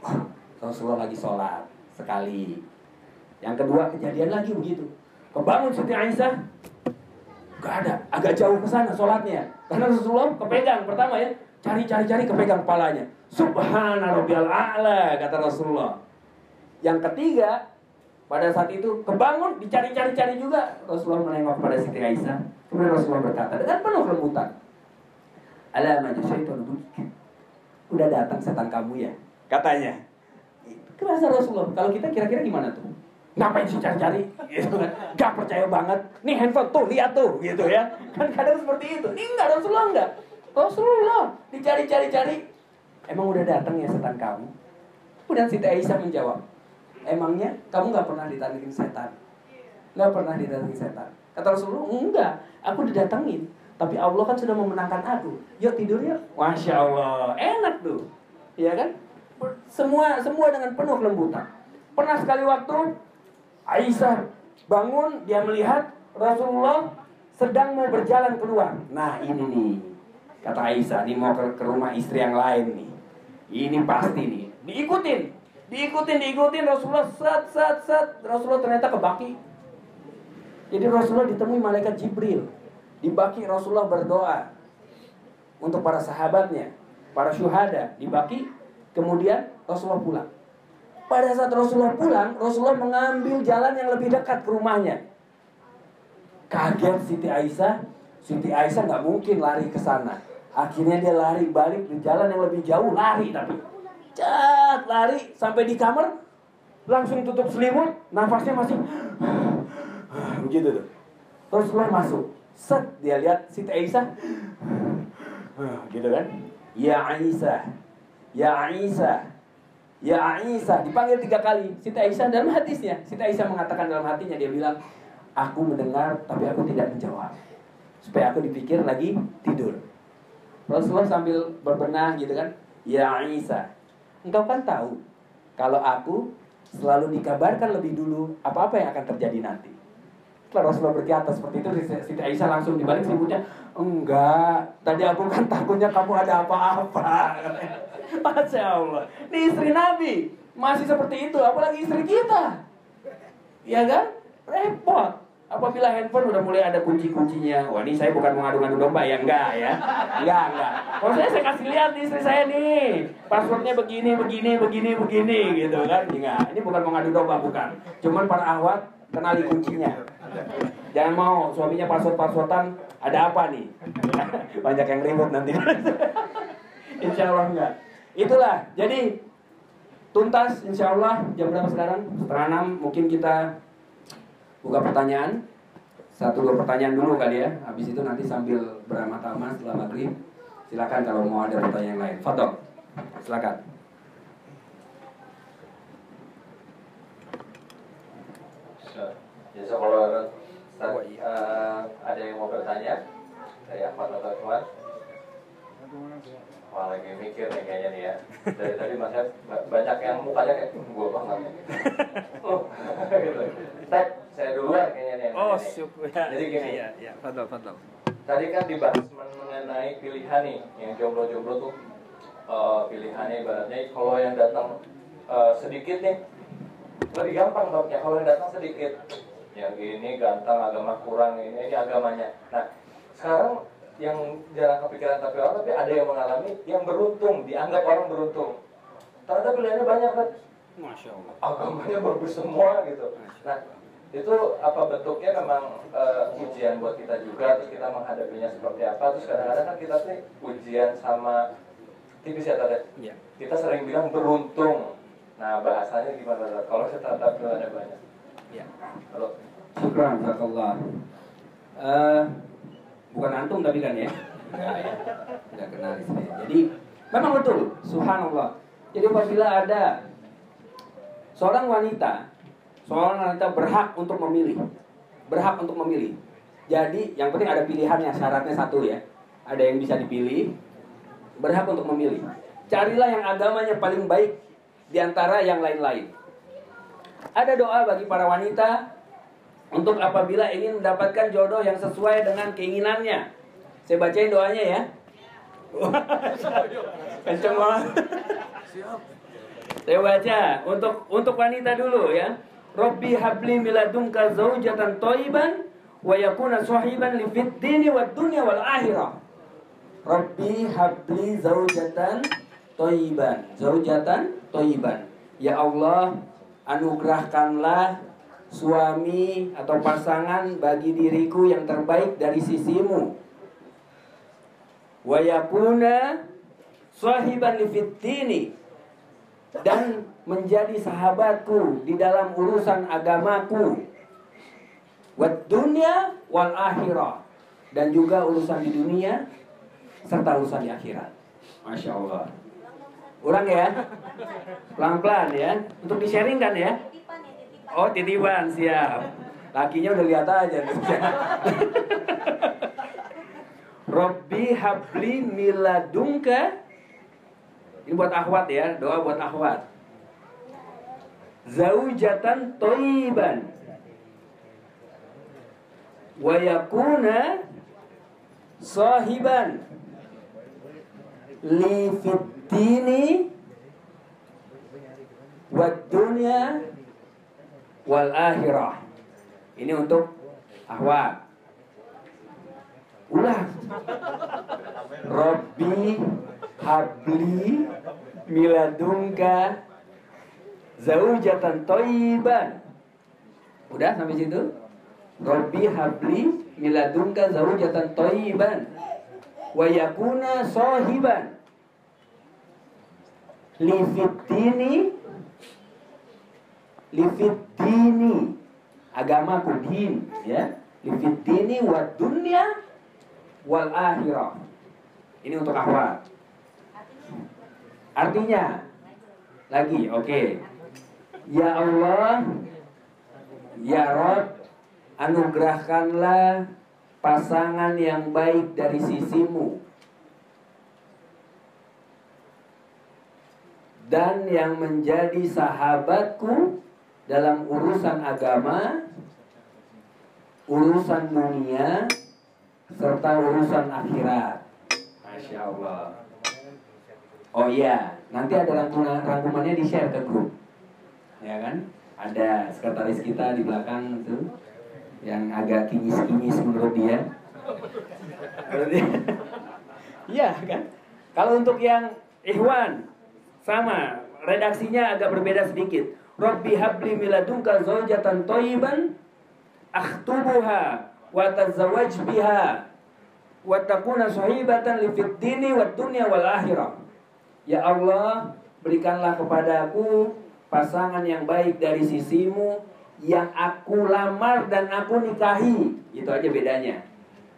Oh, Rasulullah lagi sholat sekali. Yang kedua kejadian lagi begitu. Kebangun Siti Aisyah, gak ada, agak jauh ke sana sholatnya. Karena Rasulullah kepegang pertama ya, cari kepegang kepalanya. Subhana rabbiyal a'la, kata Rasulullah. Yang ketiga, pada saat itu kebangun, dicari juga. Rasulullah menengok pada Siti Aisyah. Kemudian Rasulullah berkata dengan penuh kelembutan, ala maju syaitan bujik. Udah datang setan kamu ya, katanya. Kerasa Rasulullah. Kalau kita kira-kira gimana tuh? Ngapain sih cari-cari? Gitu kan? Gak percaya banget. Nih handphone tuh, lihat tuh, gitu ya. Kan kadang seperti itu. Ini enggak, Rasulullah enggak. Rasulullah dicari. Emang udah datang ya setan kamu? Kemudian Siti Aisyah menjawab, emangnya kamu nggak pernah ditandingin setan? Nggak pernah ditandingin setan. Kata Rasulullah, enggak, aku didatengin. Tapi Allah kan sudah memenangkan aku. Yuk tidur yuk. Masya Allah, enak tuh. Iya kan? Semua dengan penuh kelembutan. Pernah sekali waktu Aisyah bangun, dia melihat Rasulullah sedang mau berjalan keluar. Nah ini nih, kata Aisyah, ini mau ke rumah istri yang lain nih. Ini pasti nih. Diikutin Rasulullah set. Rasulullah ternyata ke Baqi. Jadi Rasulullah ditemui malaikat Jibril. Di Baqi Rasulullah berdoa untuk para sahabatnya, para syuhada di Baqi. Kemudian Rasulullah pulang. Pada saat Rasulullah pulang, Rasulullah mengambil jalan yang lebih dekat ke rumahnya. Kaget Siti Aisyah. Siti Aisyah nggak mungkin lari ke sana. Akhirnya dia lari balik di jalan yang lebih jauh, lari tapi lari sampai di kamar, langsung tutup selimut, nafasnya masih begitu tuh. Rasulullah masuk, set dia lihat Siti Aisyah, gitu kan? Ya Aisyah, dipanggil 3 kali. Siti Aisyah dalam hadisnya, Siti Aisyah mengatakan dalam hatinya, dia bilang, aku mendengar tapi aku tidak menjawab, supaya aku dipikir lagi tidur. Rasulullah sambil berbenah gitu kan, ya Aisyah, engkau kan tahu kalau aku selalu dikabarkan lebih dulu apa-apa yang akan terjadi nanti. Setelah Rasulullah berkata seperti itu, Siti Aisyah langsung dibalik selimutnya, enggak, tadi aku kan takutnya kamu ada apa-apa. Masya Allah, ini istri Nabi masih seperti itu, apalagi istri kita, ya kan? Repot. Apabila handphone udah mulai ada kunci-kuncinya, wah ini saya bukan mau ngadu-ngadu domba ya, enggak. Kalau saya kasih lihat istri saya nih, passwordnya begini gitu kan, enggak. Ini bukan mau ngadu domba, bukan. Cuman para ahwat kenali kuncinya. Jangan mau suaminya password-passwordan, ada apa nih? Banyak yang ribut nanti. Insya Allah enggak. Itulah, jadi tuntas insya Allah. Jam berapa sekarang? 5:30. Mungkin kita buka pertanyaan, 1-2 pertanyaan dulu kali ya. Habis itu nanti sambil beramah-tamah setelah maghrib, silakan kalau mau ada pertanyaan lain. Fadol, silakan. Jadi kalau ada yang mau bertanya dari Ahmad atau Tuan? Wah, lagi mikir nih kayaknya nih ya. Dari tadi Mas Hef, banyak yang mukanya kayak gue banget. Gitu. Saya duluan kayaknya nih. Syukur. Jadi gini. Ya, fadal. Tadi kan dibahas mengenai pilihan nih, yang jomblo-jomblo tuh pilihannya ibaratnya kalau yang datang sedikit nih lebih gampang dong ya, kalau yang datang sedikit. Yang ini ganteng, agama kurang, ini agamanya. Nah, sekarang yang jarang kepikiran tapi ada yang mengalami yang beruntung, dianggap orang beruntung. Ternyata pilihannya banyak kan. Masya Allah. Agamanya bagus semua gitu. Nah, itu apa bentuknya memang ujian buat kita juga, terus kita menghadapinya seperti apa. Terus kadang-kadang kan kita tuh ujian sama tipis ya tadi. Ya. Kita sering bilang beruntung. Nah, bahasanya gimana Tad? Kalau ternyata pilihannya banyak. Ya. Halo. Syukran, jazakallah. Bukan antum tapi kan ya. Tidak kenal saya. Jadi memang betul, subhanallah. Jadi apabila ada seorang wanita berhak untuk memilih. Jadi yang penting ada pilihannya, syaratnya satu ya. Ada yang bisa dipilih, berhak untuk memilih. Carilah yang agamanya paling baik di antara yang lain-lain. Ada doa bagi para wanita untuk apabila ingin mendapatkan jodoh yang sesuai dengan keinginannya. Saya bacain doanya ya. Kenceng banget. Saya baca untuk wanita dulu ya. Rabbi habli miladunka zaujatan thayyiban wa yakuna sahiban li fid dini wad dunya wal akhirah. Rabbi habli zaujatan thayyiban. Ya Allah, anugerahkanlah suami atau pasangan bagi diriku yang terbaik dari sisimu. Wa yakuna sahiban li fid dini, dan menjadi sahabatku di dalam urusan agamaku. Wad dunya wal akhirah, dan juga urusan di dunia serta urusan di akhirat. Masya Allah. Kurang ya? Pelan-pelan ya. Untuk di-sharing kan ya? Oh, titipan, siap. Lakinya udah lihat aja. Robbi habli miladunka. Ini buat akhwat ya, doa buat akhwat. Zaujatan toiban wa yakuna sahiban li fiddini wad dunya wal akhirah. Ini untuk akhwat. Ulah. Robbi habli miladunka zaujatan toiban. Udah sampai situ? Robbi habli miladunka zaujatan toiban wa yakuna sahiban lifiddini agamaku, din ya, lifiddini wa dunya wal akhirah. Ini untuk akhwat. Artinya lagi, oke. Ya Allah, ya Rabb, anugerahkanlah pasangan yang baik dari sisimu dan yang menjadi sahabatku dalam urusan agama, urusan dunia, serta urusan akhirat. Masya Allah. Oh iya, nanti ada rangkumannya di-share ke grup. Ya kan? Ada sekretaris kita di belakang itu yang agak kinyis-kinyis menurut dia. Iya kan? Kalau untuk yang ikhwan sama, redaksinya agak berbeda sedikit. Rabbi habli miladunka zaujatan thayyiban akhtubuha wa tazawwaj biha wa takuna sahibatan li fid dini wad dunya wal akhirah. Ya Allah, berikanlah kepadaku pasangan yang baik dari sisimu yang aku lamar dan aku nikahi. Itu aja bedanya.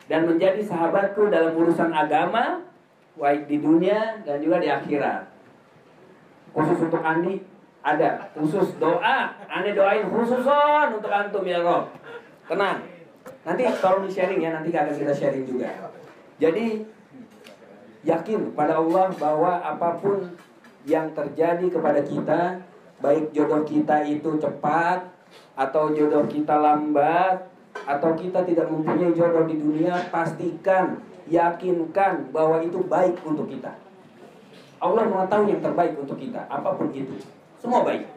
Dan menjadi sahabatku dalam urusan agama, baik di dunia dan juga di akhirat. Khusus untuk Andi ada khusus doa. Andi doain khususon untuk antum ya Rob. Tenang. Nanti tolong di sharing ya, nanti akan kita sharing juga. Jadi yakin pada Allah bahwa apapun yang terjadi kepada kita, baik jodoh kita itu cepat atau jodoh kita lambat, atau kita tidak mempunyai jodoh di dunia, pastikan, yakinkan bahwa itu baik untuk kita. Allah mengetahui yang terbaik untuk kita, apapun itu, semua baik.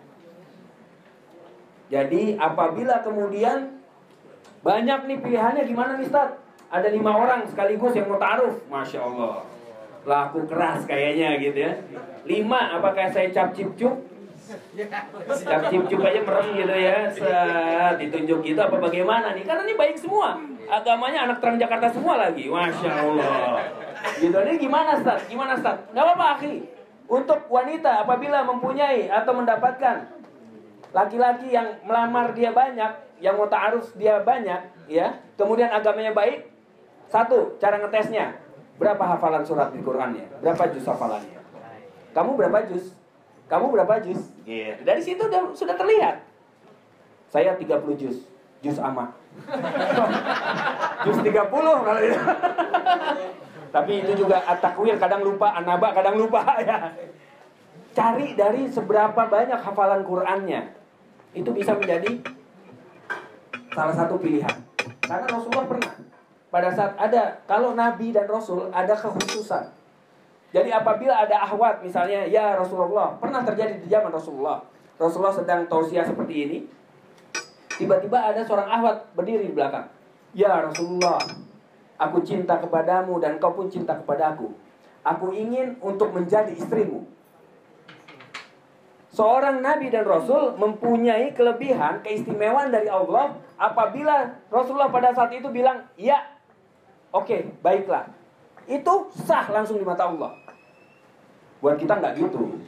Jadi apabila kemudian banyak nih pilihannya, gimana nih Ustaz? Ada 5 orang sekaligus yang mau ta'aruf, Masya Allah, laku keras kayaknya gitu ya. 5, apakah saya cap-cip-cup? Cap-cip-cup aja merem gitu ya, set ditunjuk gitu apa bagaimana nih? Karena ini baik semua, agamanya anak terang Jakarta semua lagi, Masya Allah. Gitu, ini gimana Ustaz? Gimana Ustaz? Gak apa-apa akhi. Untuk wanita apabila mempunyai atau mendapatkan laki-laki yang melamar dia banyak, yang mau ta'aruf dia banyak, ya, kemudian agamanya baik, satu, cara ngetesnya, berapa hafalan surat di Qur'annya? Berapa juz hafalannya? Kamu berapa juz? Kamu berapa juz? Gitu. Dari situ sudah terlihat. Saya 30 juz. Juz amma. Juz 30 kalau itu. Tapi itu juga at-takwir kadang lupa, an-naba kadang lupa ya. Cari dari seberapa banyak hafalan Qur'annya. Itu bisa menjadi salah satu pilihan. Karena Rasulullah pernah pada saat ada, kalau Nabi dan Rasul ada kekhususan. Jadi apabila ada ahwat misalnya, ya Rasulullah, pernah terjadi di zaman Rasulullah. Rasulullah sedang tausiah seperti ini. Tiba-tiba ada seorang ahwat berdiri di belakang. Ya Rasulullah, aku cinta kepadamu dan kau pun cinta kepadaku. Aku ingin untuk menjadi istrimu. Seorang Nabi dan Rasul mempunyai kelebihan, keistimewaan dari Allah. Apabila Rasulullah pada saat itu bilang, ya, oke, baiklah. Itu sah langsung di mata Allah. Buat kita nggak gitu.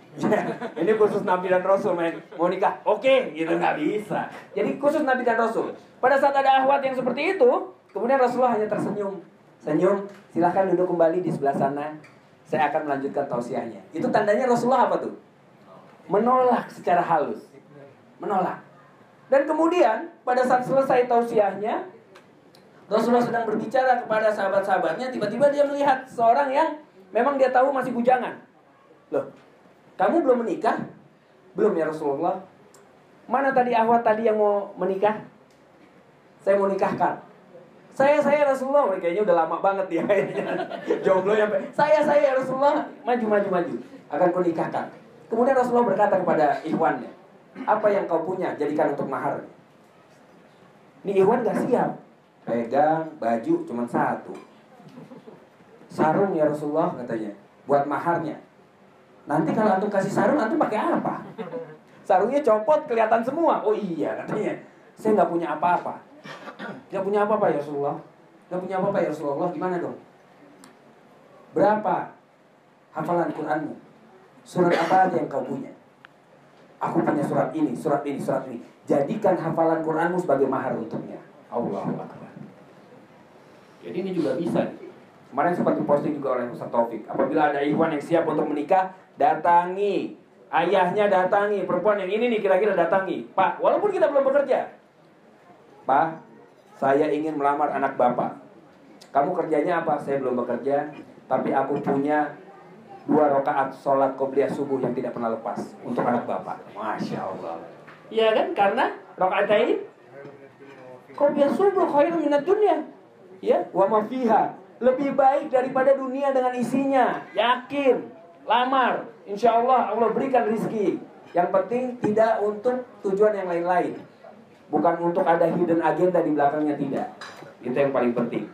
Ini khusus Nabi dan Rasul mau nikah, oke, gitu nggak bisa. Jadi khusus Nabi dan Rasul. Pada saat ada ahwat yang seperti itu, kemudian Rasulullah hanya tersenyum. Senyum, silahkan duduk kembali di sebelah sana. saya akan melanjutkan tausiahnya. Itu tandanya Rasulullah apa tuh? Menolak secara halus. Menolak. Dan kemudian pada saat selesai tausiahnya, Rasulullah sedang berbicara kepada sahabat-sahabatnya, tiba-tiba dia melihat seorang yang memang dia tahu masih bujangan. Loh, kamu belum menikah? Belum ya Rasulullah. Mana tadi akhwat tadi yang mau menikah? Saya mau nikahkan. Saya Rasulullah. Kayaknya udah lama banget dia. Jomblo yang saya Rasulullah. Maju. Akan ku nikahkan. Kemudian Rasulullah berkata kepada ikhwannya, apa yang kau punya jadikan untuk mahar. Ini ikhwan gak siap. Pegang baju cuma satu. Sarung ya Rasulullah katanya, buat maharnya. Nanti kalau antum kasih sarung, antum pakai apa? Sarungnya copot kelihatan semua. Oh iya katanya, saya nggak punya apa-apa. Nggak punya apa-apa ya Rasulullah. Nggak punya apa-apa ya Rasulullah. Gimana dong? Berapa hafalan Quranmu? Surat apa aja yang kau punya? Aku punya surat ini. Jadikan hafalan Quranmu sebagai mahar untuknya. Allahu Akbar. Jadi ini juga bisa. Kemarin sempat diposting juga oleh Ustaz Taufik. Apabila ada ikhwan yang siap untuk menikah, datangi. Ayahnya datangi. Perempuan yang ini nih kira-kira datangi. Pak, walaupun kita belum bekerja. Pak, saya ingin melamar anak bapak. Kamu kerjanya apa? Saya belum bekerja, tapi aku punya 2 rakaat sholat qobliyah subuh yang tidak pernah lepas untuk anak bapak. Masya Allah. Iya kan? Karena rakaatain qobliyah subuh khairun minad dunya. Ya, wa ma fiha. Lebih baik daripada dunia dengan isinya. Yakin, lamar. Insya Allah Allah berikan rizki. Yang penting tidak untuk tujuan yang lain-lain. Bukan untuk ada hidden agenda di belakangnya, tidak. Itu yang paling penting.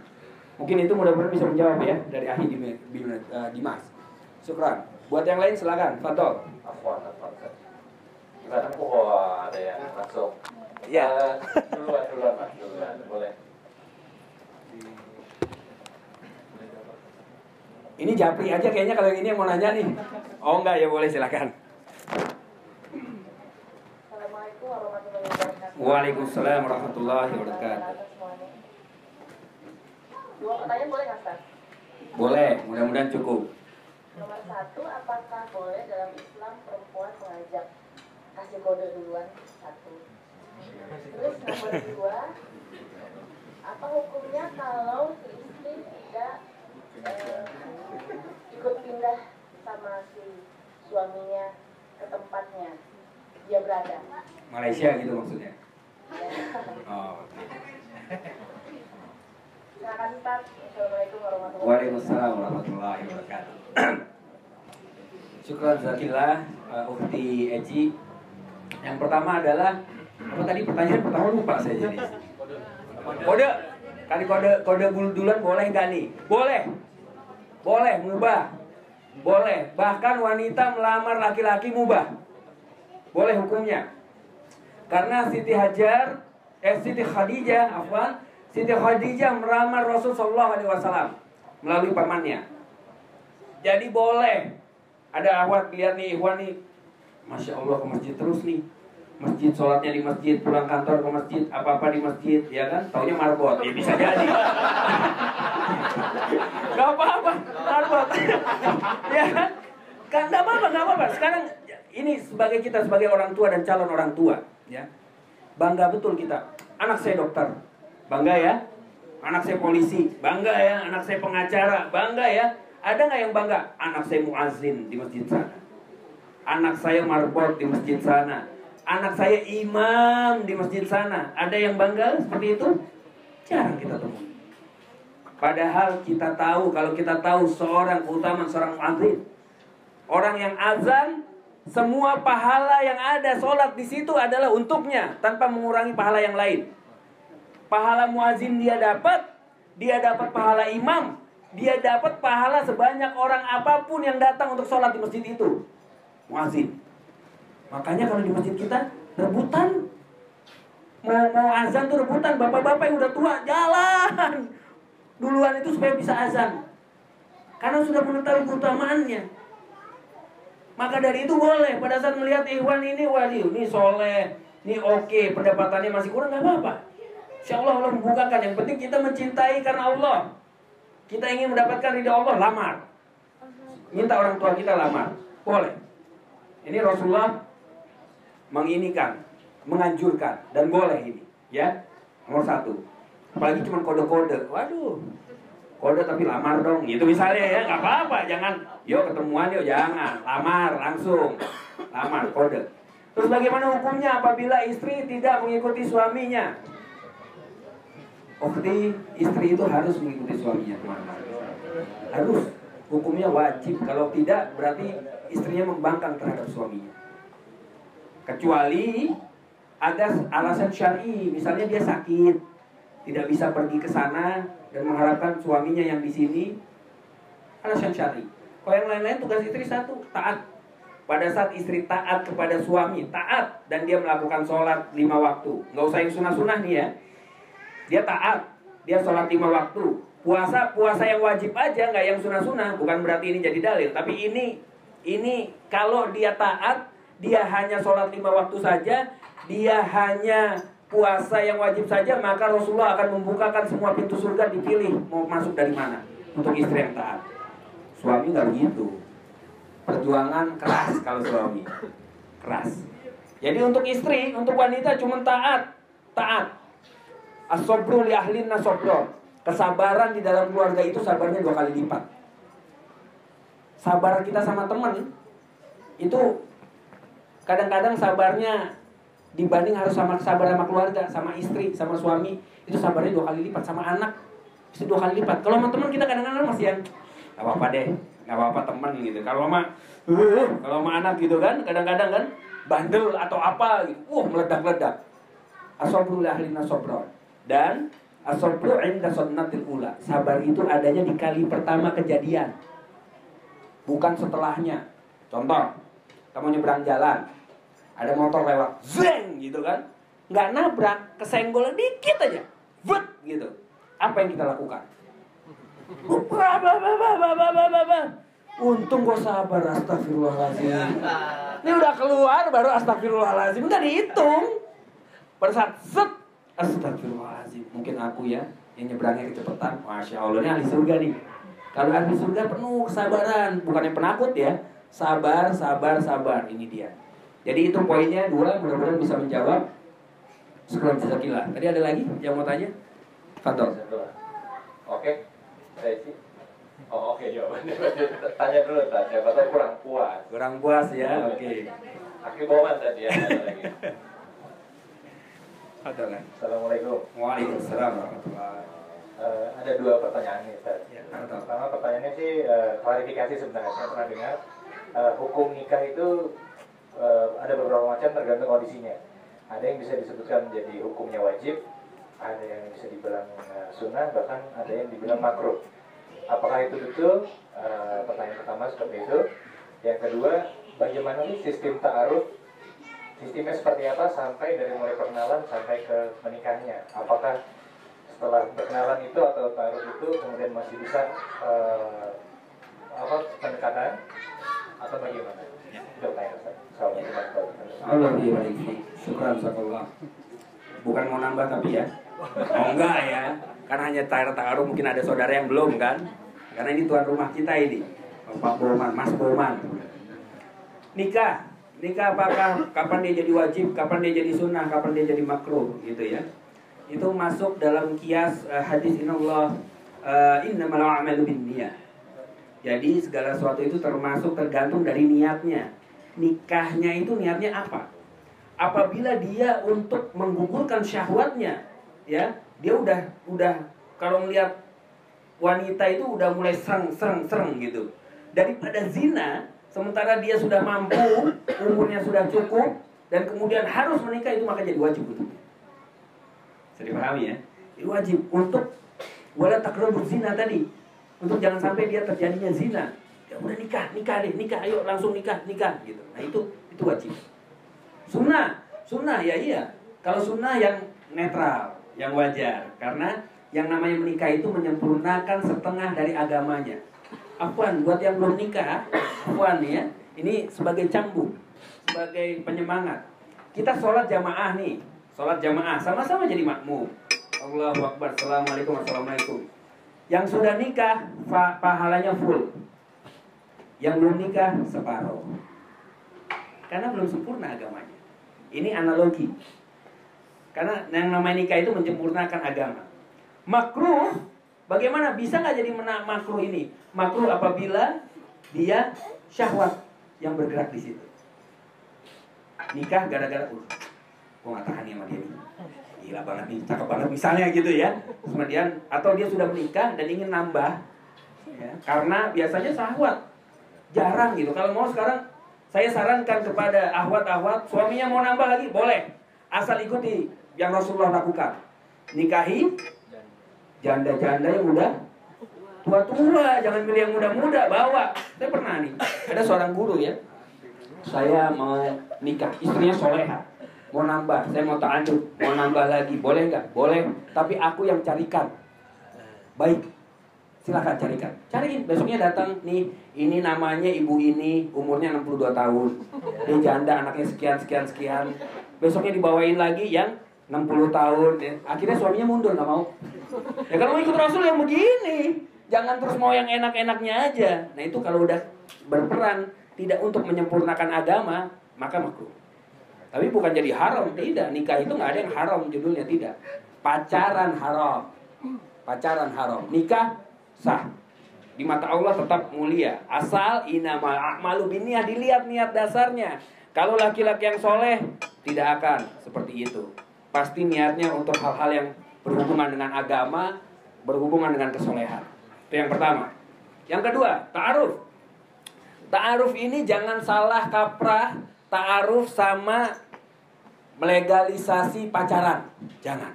Mungkin itu mudah-mudahan bisa menjawab ya dari Ahi Dimas. Syukran. Buat yang lain silakan. Fadol. Afwan. Gimana kok ada yang langsung? Ya. Duluan, boleh. Ini Japri aja kayaknya kalau yang ini yang mau nanya nih. Oh enggak ya, boleh silakan. Assalamualaikum warahmatullahi wabarakatuh. Waalaikumsalam warahmatullahi wabarakatuh. Dua pertanyaan boleh nggak, Ustaz? Boleh, mudah-mudahan cukup. Nomor 1, apakah boleh dalam Islam perempuan mengajak kasih kode duluan? 1. Terus nomor 2, apa hukumnya kalau si istri tidak ikut pindah sama si suaminya ke tempatnya dia berada? Malaysia gitu maksudnya. Ya. Oh. Silakan Ustaz. Assalamualaikum warahmatullahi wabarakatuh. Waalaikumsalam warahmatullahi wabarakatuh. Syukran Zakillah, Ukti Eci. Yang pertama adalah apa tadi pertanyaan pertama lupa saya jadi. Kode. Kali kode duluan boleh nggak nih? Boleh mubah. Boleh. Bahkan wanita melamar laki-laki mubah. Boleh hukumnya. Karena Siti Khadijah melamar Rasul sallallahu alaihi wasallam melalui pamannya. Jadi boleh. Ada akhwat lihat nih, ikhwan nih, Masya Allah ke masjid terus nih. Masjid, sholatnya di masjid, pulang kantor ke masjid, apa-apa di masjid, ya kan? Taunya marbot, ya bisa jadi. Gak apa-apa, marbot. Ya kan? Kan gak apa-apa. Sekarang ini sebagai orang tua dan calon orang tua, ya. Bangga betul kita. Anak saya dokter, bangga ya. Anak saya polisi, bangga ya. Anak saya pengacara, bangga ya. Ada nggak yang bangga? Anak saya muazin di masjid sana. Anak saya marbot di masjid sana. Anak saya imam di masjid sana. Ada yang bangga seperti itu? Jarang kita temui. Padahal kita tahu, kalau kita tahu keutamaan seorang muazin, orang yang azan, semua pahala yang ada sholat di situ adalah untuknya tanpa mengurangi pahala yang lain. Pahala muazin dia dapat pahala imam, dia dapat pahala sebanyak orang apapun yang datang untuk sholat di masjid itu. Muazin. Makanya kalau di masjid kita rebutan, mau azan tuh rebutan, bapak-bapak yang udah tua jalan duluan itu supaya bisa azan, karena sudah mengetahui keutamaannya. Maka dari itu boleh pada saat melihat ikhwan ini, wali, ini soleh, ini oke, pendapatannya masih kurang, nggak apa-apa. Insya Allah Allah membukakan. Yang penting kita mencintai karena Allah. Kita ingin mendapatkan ridha Allah, lamar. minta orang tua kita lamar, boleh. Ini Rasulullah menginikan, menganjurkan, dan boleh ini, ya. Nomor 1. Apalagi cuma kode-kode, waduh, kode tapi lamar dong, gitu misalnya ya, nggak apa-apa, jangan, yuk ketemuan yuk, jangan, lamar langsung, lamar kode. Terus bagaimana hukumnya apabila istri tidak mengikuti suaminya? Istri itu harus mengikuti suaminya, teman-teman. Harus, hukumnya wajib. Kalau tidak, berarti istrinya membangkang terhadap suaminya. Kecuali ada alasan syar'i, misalnya dia sakit, tidak bisa pergi ke sana dan mengharapkan suaminya yang di sini, alasan syar'i. Kalau yang lain-lain tugas istri 1, taat. Pada saat istri taat kepada suami, taat, dan dia melakukan sholat 5 waktu, nggak usah yang sunah-sunah nih ya. Dia taat, dia sholat 5 waktu. Puasa yang wajib aja, nggak yang sunah-sunah. Bukan berarti ini jadi dalil, tapi ini kalau dia taat, dia hanya sholat 5 waktu saja, dia hanya puasa yang wajib saja, maka Rasulullah akan membukakan semua pintu surga, dipilih mau masuk dari mana untuk istri yang taat. Suami nggak begitu. Perjuangan keras kalau suami. Keras. Jadi untuk istri, untuk wanita cuma taat. As-sabru li ahlin nasobro. Kesabaran di dalam keluarga itu sabarnya 2 kali lipat. Sabar kita sama teman itu kadang-kadang sabarnya dibanding harus sabar sama keluarga, sama istri, sama suami, itu sabarnya 2 kali lipat. Sama anak itu 2 kali lipat. Kalau sama teman kita kadang-kadang masih yang nggak apa-apa deh, nggak apa-apa teman gitu. Kalau sama anak gitu kan, kadang-kadang kan bandel atau apa gitu, meledak-ledak. As-sabru li ahlin nasobro. Dan as-sabru 'inda sunnatil ula. Sabar itu adanya di kali pertama kejadian, bukan setelahnya. Contoh, kamu nyebrang jalan, ada motor lewat, zeng gitu kan, nggak nabrak, kesenggol dikit aja, vut gitu. Apa yang kita lakukan? Untung gue sabar, astagfirullahaladzim. Ini udah keluar baru astagfirullahaladzim, nggak dihitung. Pada saat set, astagfirullahaladzim. Mungkin aku ya yang nyebrangnya kecepatan. Masya Allah, ini ahli surga nih. Kalau ahli surga penuh kesabaran, bukan yang penakut ya. Sabar. Ini dia. Jadi itu poinnya 2, mudah-mudahan bisa menjawab. Syukran jazakillah. Tadi ada lagi yang mau tanya? Fadol. Oke, saya sih. Oh oke, jawabannya. Tanya dulu, siapa tahu kurang puas. Kurang puas ya, oke. Akhir boman tadi ya. Ada lagi. Assalamualaikum. Waalaikumsalam warahmatullahi. Ada 2 pertanyaan nih, Ustaz. Ya, pertama pertanyaannya sih klarifikasi sebenarnya. Saya pernah dengar hukum nikah itu ada beberapa macam tergantung kondisinya. Ada yang bisa disebutkan menjadi hukumnya wajib, ada yang bisa dibilang sunnah, bahkan ada yang dibilang makruh. Apakah itu betul? Pertanyaan pertama seperti itu. Yang kedua, bagaimana nih sistem ta'aruf? Sistemnya seperti apa sampai dari mulai perkenalan sampai ke menikahnya? Apakah setelah perkenalan itu atau ta'aruf itu kemudian masih bisa pendekatan atau bagaimana? Itu pertanyaan Ustaz. Allah baik. Syukran jazakallah. Bukan mau nambah tapi ya. Oh enggak ya. Karena hanya ta'aruf mungkin ada saudara yang belum kan. Karena ini tuan rumah kita ini. Pak Boman, Mas Boman. Nikah apakah, kapan dia jadi wajib, kapan dia jadi sunnah, kapan dia jadi makruh gitu ya. Itu masuk dalam kias hadis innallaha innamal a'malu binniyah. Jadi segala sesuatu itu termasuk tergantung dari niatnya. Nikahnya itu niatnya apa? Apabila dia untuk menggugurkan syahwatnya, ya, dia udah kalau melihat wanita itu udah mulai sereng gitu. Daripada zina, sementara dia sudah mampu, umurnya sudah cukup, dan kemudian harus menikah, itu maka jadi wajib untuknya. Bisa dipahami ya? Itu wajib untuk wala taqrabuz zina tadi. Untuk jangan sampai dia terjadinya zina. Ya udah nikah deh, ayo langsung nikah gitu. Nah itu wajib. Sunnah ya iya. Kalau sunnah yang netral, yang wajar, karena yang namanya menikah itu menyempurnakan setengah dari agamanya. Afwan, buat yang belum nikah, afwan ya, ini sebagai cambuk, sebagai penyemangat. Kita sholat jamaah nih, sama-sama jadi makmum. Allahu Akbar, Assalamualaikum. Yang sudah nikah, pahalanya full. Yang belum nikah separuh. Karena belum sempurna agamanya. Ini analogi. Karena yang namanya nikah itu menyempurnakan agama. Makruh, bagaimana bisa nggak jadi makruh ini? Makruh apabila dia syahwat yang bergerak di situ. Nikah gara-gara gue nggak tahan nih sama dia nih. Gila banget nih, cakep banget misalnya gitu ya. Kemudian atau dia sudah menikah dan ingin nambah, ya, karena biasanya syahwat jarang gitu. Kalau mau sekarang saya sarankan kepada ahwat-ahwat, suaminya mau nambah lagi boleh, asal ikuti yang Rasulullah lakukan. Nikahi janda-janda yang udah tua-tua, jangan pilih yang muda-muda, bawa. Saya pernah nih, ada seorang guru ya, saya mau nikah, istrinya soleha, mau nambah, saya mau ta'adud, mau nambah lagi, boleh nggak? Boleh, tapi aku yang carikan. Baik, silakan carikan. Cariin, besoknya datang nih, ini namanya ibu ini, umurnya 62 tahun. Dia janda, anaknya sekian. Besoknya dibawain lagi yang 60 tahun. Ya. Akhirnya suaminya mundur, nggak mau. Ya kalau mau ikut Rasul yang begini, jangan terus mau yang enak-enaknya aja. Nah itu kalau udah berperan tidak untuk menyempurnakan agama, maka makruh. Tapi bukan jadi haram, tidak. Nikah itu nggak ada yang haram judulnya, tidak. Pacaran haram. Pacaran haram. Nikah sah. Di mata Allah tetap mulia. Asal inamal a'malu binniyah, dilihat niat dasarnya. Kalau laki-laki yang soleh tidak akan seperti itu. Pasti niatnya untuk hal-hal yang berhubungan dengan agama, berhubungan dengan kesolehan. Itu yang pertama. Yang kedua, ta'aruf. Ta'aruf ini jangan salah kaprah ta'aruf sama melegalisasi pacaran. Jangan.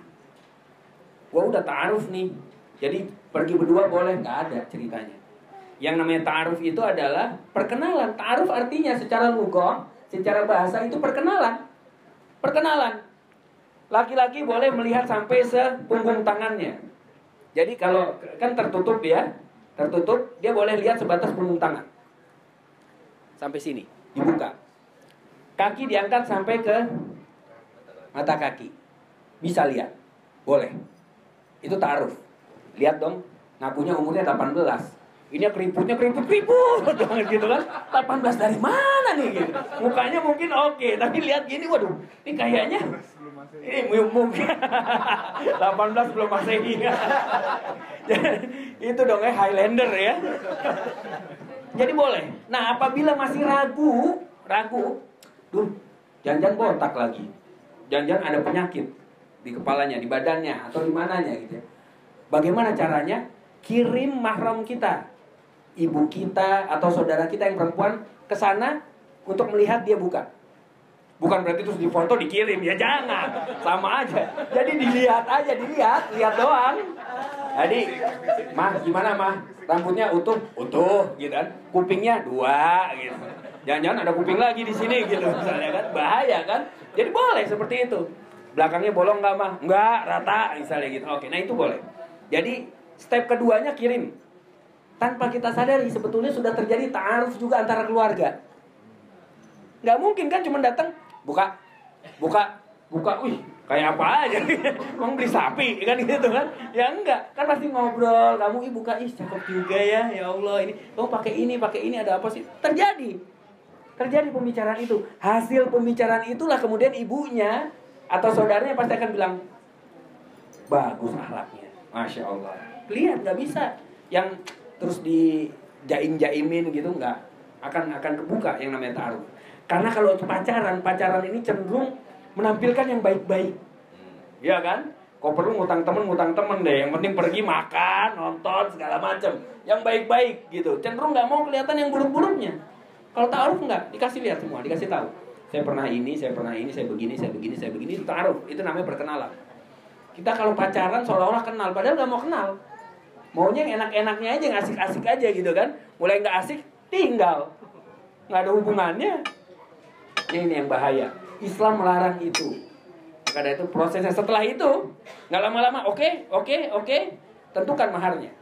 Gua udah ta'aruf nih, jadi pergi berdua boleh, nggak ada ceritanya. Yang namanya ta'aruf itu adalah perkenalan. Ta'aruf artinya secara lugah, secara bahasa itu perkenalan. Perkenalan. Laki-laki boleh melihat sampai sepunggung tangannya. Jadi kalau kan tertutup ya, tertutup, dia boleh lihat sebatas punggung tangan. Sampai sini, dibuka. Kaki diangkat sampai ke mata kaki. Bisa lihat. Boleh. Itu ta'aruf. Lihat dong, ngakunya umurnya 18. Ini keriput gitu kan. 18 dari mana nih gitu. Mukanya mungkin oke, tapi lihat gini, waduh, ini kayaknya ini mungkin 18 belum Masehi. Itu dong Highlander ya. Jadi boleh. Nah, apabila masih ragu, duh, jangan-jangan botak lagi. Jangan-jangan ada penyakit di kepalanya, di badannya atau di mananya gitu ya. Bagaimana caranya? Kirim mahram kita, ibu kita atau saudara kita yang perempuan ke sana untuk melihat dia buka. Bukan berarti terus difoto dikirim, ya jangan, sama aja. Jadi dilihat aja, lihat doang. Jadi, mah gimana mah? Rambutnya utuh, gitu kan? Kupingnya 2, gitu. Jangan-jangan ada kuping lagi di sini, gitu misalnya kan? Bahaya kan? Jadi boleh seperti itu. Belakangnya bolong nggak mah? Nggak, rata misalnya gitu. Oke, nah itu boleh. Jadi step keduanya kirim. Tanpa kita sadari sebetulnya sudah terjadi ta'aruf juga antara keluarga. Nggak mungkin kan cuma datang buka, wih kayak apa aja, mau beli sapi kan gitu kan? Ya enggak, kan pasti ngobrol, kamu buka, cakep juga ya Allah ini, kamu pakai ini ada apa sih? Terjadi pembicaraan itu, hasil pembicaraan itulah kemudian ibunya atau saudaranya pasti akan bilang bagus akhlaknya, masya Allah. Lihat nggak bisa yang terus dijaim-jaimin gitu, nggak akan kebuka yang namanya ta'aruf. Karena kalau pacaran ini cenderung menampilkan yang baik-baik. Iya kan? Kau perlu ngutang temen deh. Yang penting pergi makan, nonton, segala macam. Yang baik-baik gitu. Cenderung nggak mau kelihatan yang buruk-buruknya. Kalau ta'aruf nggak, dikasih lihat semua, dikasih tahu. Saya pernah ini, saya begini. Itu ta'aruf, itu namanya perkenalan. Kita kalau pacaran seolah-olah kenal, padahal nggak mau kenal. Maunya yang enak-enaknya aja, yang asik-asik aja gitu kan. Mulai nggak asik, tinggal. Nggak ada hubungannya. Ini yang bahaya. Islam melarang itu. Karena itu prosesnya setelah itu nggak lama-lama, oke. Tentukan maharnya.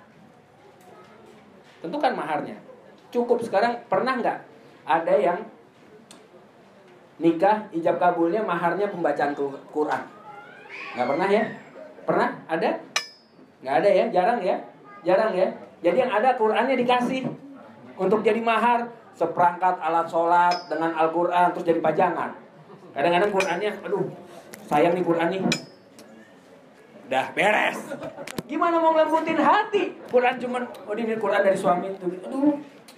Cukup sekarang. Pernah nggak ada yang nikah ijab kabulnya maharnya pembacaan Quran? Nggak pernah ya? Pernah? Ada? Nggak ada ya? Jarang ya? Jadi yang ada Qurannya dikasih. Untuk jadi mahar, seperangkat alat sholat dengan Al-Quran, terus jadi pajangan. Kadang-kadang Qurannya, aduh, sayang nih Quran nih. Dah beres. Gimana mau ngelembutin hati? Quran cuman, oh ini Quran dari suami.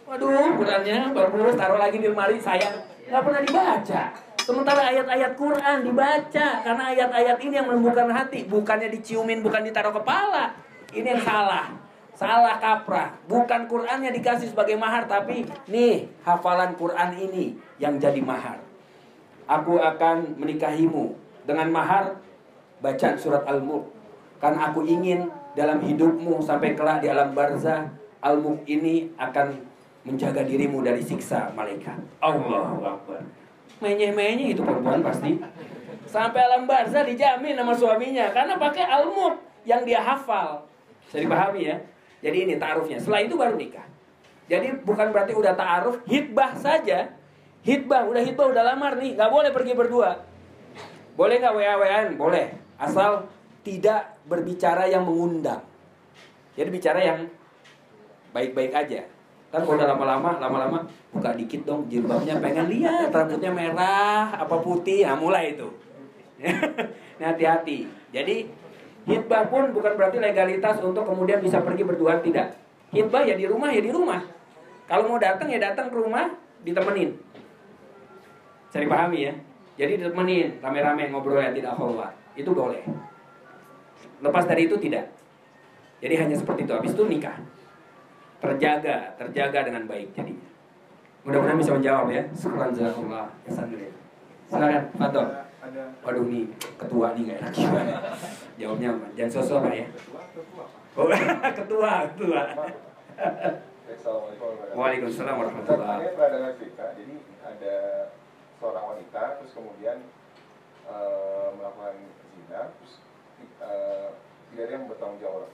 Aduh, Qurannya baru taruh lagi di lemari, sayang. Gak pernah dibaca. Sementara ayat-ayat Quran dibaca. Karena ayat-ayat ini yang melembutkan hati. Bukannya diciumin, bukan ditaruh kepala. Ini yang salah. Salah kaprah. Bukan Qurannya dikasih sebagai mahar, tapi nih hafalan Quran ini yang jadi mahar. Aku akan menikahimu dengan mahar bacaan surat Al-Mulk. Karena aku ingin dalam hidupmu sampai kelak di alam barzah, Al-Mulk ini akan menjaga dirimu dari siksa malaikat. Allahu Akbar. Menye-menye itu perempuan pasti. Sampai alam barzah dijamin sama suaminya karena pakai Al-Mulk yang dia hafal. Bisa dipahami ya? Jadi ini ta'arufnya. Setelah itu baru nikah. Jadi bukan berarti udah ta'aruf, hitbah saja. Hitbah, udah lamar nih, nggak boleh pergi berdua. Boleh nggak WA-WAan? Boleh. Asal tidak berbicara yang mengundang. Jadi bicara yang baik-baik aja. Kan kalau udah lama-lama buka dikit dong jilbabnya, pengen lihat rambutnya merah apa putih, nah mulai itu. Nah, hati-hati. Jadi hitbah pun bukan berarti legalitas untuk kemudian bisa pergi berdua, tidak. Hitbah ya di rumah. Kalau mau datang ya datang ke rumah, ditemenin. Saya dipahami ya. Jadi ditemenin, rame-rame ngobrol ya tidak khulwat. Itu boleh. Lepas dari itu tidak. Jadi hanya seperti itu. Habis itu nikah. Terjaga dengan baik jadinya. Mudah-mudahan bisa menjawab ya. Syukran jazakallah. Silakan, Fatul. Waduh nih, ketua nih nggak enak gimana. Jawabnya apa? Jangan sosok Pak ya. Oh, ketua. Waalaikumsalam warahmatullahi wabarakatuh. Peradaban cerita, jadi ada seorang wanita terus kemudian melakukan zina, terus tidak ada yang bertanggung jawab.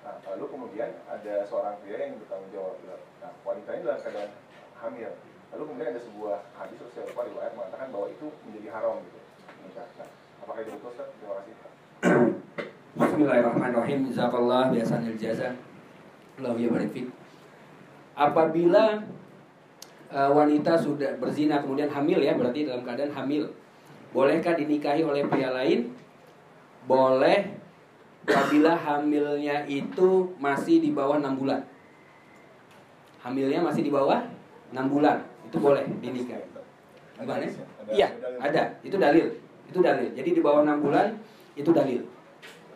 Nah, lalu kemudian ada seorang pria yang bertanggung jawab. Nah, wanita ini dalam keadaan hamil. Lalu kemudian ada sebuah hadis atau saya lupa riwayat mengatakan bahwa itu menjadi haram gitu. Nah, apakah itu betul, Ustaz? Terima kasih. Bismillahirrahmanirrahim. Jazakallah bihasanil jazaa. Allahu yabarik fik. Apabila wanita sudah berzina kemudian hamil ya, berarti dalam keadaan hamil. Bolehkah dinikahi oleh pria lain? Boleh. Apabila hamilnya itu masih di bawah 6 bulan. Hamilnya masih di bawah 6 bulan. Itu boleh dinikahi. Gimana? Iya, ada. Itu dalil. Jadi di bawah 6 bulan itu dalil.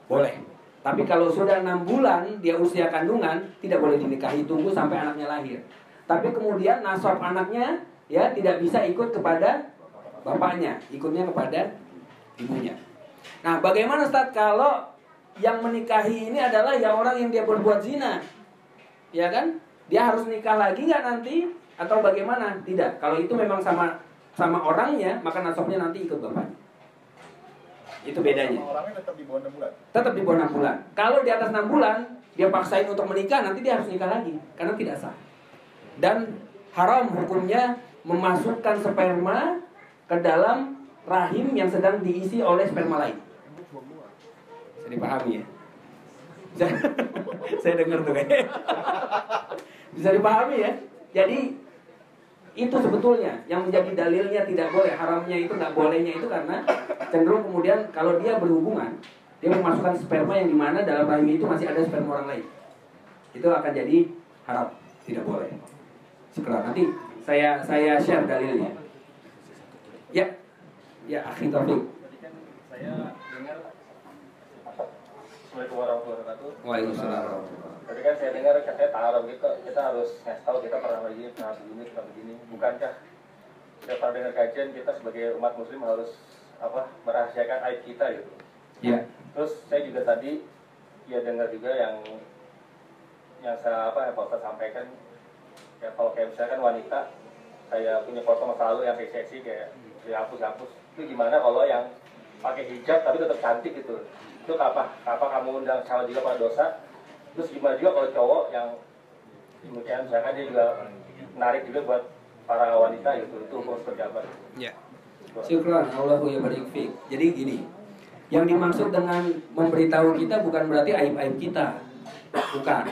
Boleh. Tapi kalau sudah 6 bulan dia usia kandungan, tidak boleh dinikahi, tunggu sampai anaknya lahir. Tapi kemudian nasab anaknya ya tidak bisa ikut kepada bapaknya, ikutnya kepada ibunya. Nah, bagaimana Ustaz kalau yang menikahi ini adalah yang orang yang dia berbuat zina? Ya kan? Dia harus nikah lagi nggak nanti? Atau bagaimana? Tidak. Kalau itu memang sama orangnya, maka nasabnya nanti ikut bapaknya. Itu bedanya. Orangnya tetap di bawah 6 bulan. Tetap di bawah 6 bulan. Kalau di atas 6 bulan, dia paksain untuk menikah, nanti dia harus nikah lagi. Karena tidak sah. Dan haram hukumnya memasukkan sperma ke dalam rahim yang sedang diisi oleh sperma lain. Bisa dipahami ya? Saya dengar tuh kayaknya. Bisa dipahami ya? Jadi itu sebetulnya yang menjadi dalilnya tidak boleh, haramnya itu nggak bolehnya itu karena cenderung kemudian kalau dia berhubungan, dia memasukkan sperma yang dimana dalam rahim itu masih ada sperma orang lain, itu akan jadi haram, tidak boleh. Sekarang nanti saya share dalilnya. Ya, akhi Taufik. Saya dengar. Assalamualaikum warahmatullahi wabarakatuh. Waalaikumsalam. Tadi kan saya dengar katanya ta'aruf gitu, kita harus ngasih tahu kita pernah begini. Bukankah kita pernah dengar kajian kita sebagai umat muslim harus merahasiakan aib kita gitu. Ya. Terus saya juga tadi ya dengar juga yang saya Pak Ustaz sampaikan ya, kalau kayak misalkan wanita saya punya foto masa lalu yang seksi kayak dihapus. Itu gimana kalau yang pakai hijab tapi tetap cantik gitu? Itu apa kamu undang sama juga pada dosa? Terus gimana juga kalau cowok yang kemudian misalkan dia juga menarik juga buat para wanita gitu, itu hukum seperti apa? Ya. Syukran, Allahu yabarik fik. Jadi gini, yang dimaksud dengan memberitahu kita bukan berarti aib-aib kita, bukan.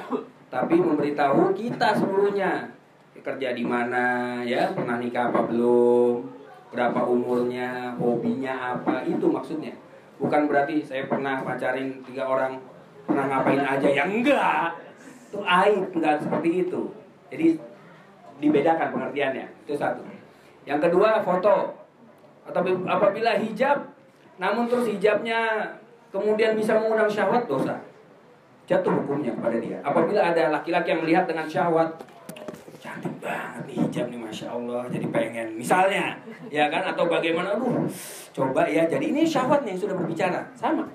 Tapi memberitahu kita seluruhnya. kerja di mana, ya, pernah nikah apa belum, berapa umurnya, hobinya apa, itu maksudnya. Bukan berarti saya pernah pacarin 3 orang, pernah ngapain aja, ya enggak. Itu aib, enggak seperti itu. Jadi dibedakan pengertiannya, itu satu. Yang kedua, foto. Atau apabila hijab, namun terus hijabnya kemudian bisa mengundang syahwat, dosa. Jatuh hukumnya kepada dia. Apabila ada laki-laki yang melihat dengan syahwat, cantik banget nih hijab nih, Masya Allah, jadi pengen, misalnya, ya kan, atau bagaimana, aduh, coba ya, jadi ini syahwatnya yang sudah berbicara, sama,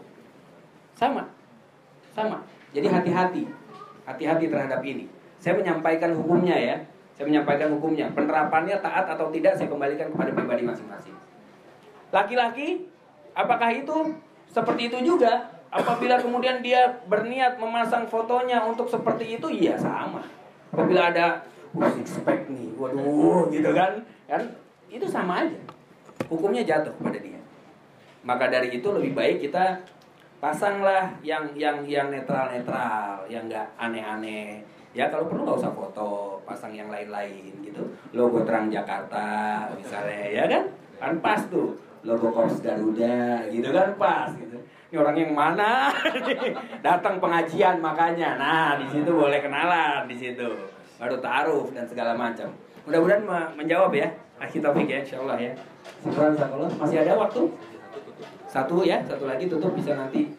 jadi hati-hati terhadap ini. Saya menyampaikan hukumnya ya, penerapannya taat atau tidak, saya kembalikan kepada pribadi masing-masing. Laki-laki, apakah itu seperti itu juga? Apabila kemudian dia berniat memasang fotonya untuk seperti itu, iya sama. Apabila ada six pack nih, waduh, gitu kan, itu sama aja. Hukumnya jatuh kepada dia. Maka dari itu lebih baik kita pasanglah yang netral-netral, yang nggak aneh-aneh. Ya kalau perlu nggak usah foto, pasang yang lain-lain gitu. Logo Terang Jakarta misalnya, ya kan? Kan pas tuh. Logo Korps Garuda, gitu kan pas gitu. Ini orang yang mana? Datang pengajian makanya. Nah, di situ boleh kenalan di situ. Baru ta'aruf dan segala macam. Mudah-mudahan menjawab ya. Akhir topik ya, insyaallah ya. Subhanallah, masih ada waktu? Satu lagi tutup bisa nanti.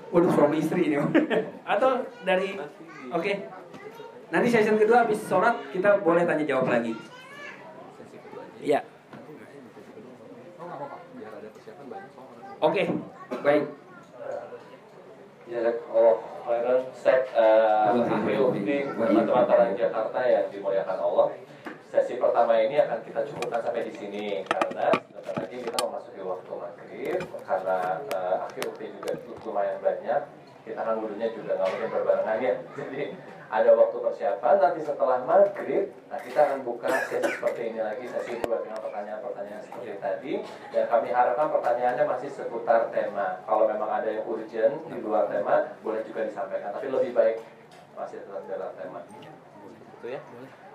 Waduh, suami istri ini. Atau dari oke. Nanti session kedua habis sholat kita boleh tanya jawab lagi. Iya. Oke, baik. Ya, khairan Ustaz, akhir di teman-teman Jakarta yang dimuliakan Allah. Sesi pertama ini akan kita cukupkan sampai di sini karena sebentar lagi kita memasuki waktu maghrib, karena akhir juga lumayan banyak. Kita kan wudhunya juga nggak mungkin berbarengan ya. Jadi ada waktu persiapan. Nanti setelah maghrib, nah kita akan buka sesi seperti ini lagi, sesi 2 dengan pertanyaan-pertanyaan seperti tadi. Dan kami harapkan pertanyaannya masih seputar tema. Kalau memang ada yang urgent di luar tema, boleh juga disampaikan. Tapi lebih baik masih tetap dalam tema. Itu ya.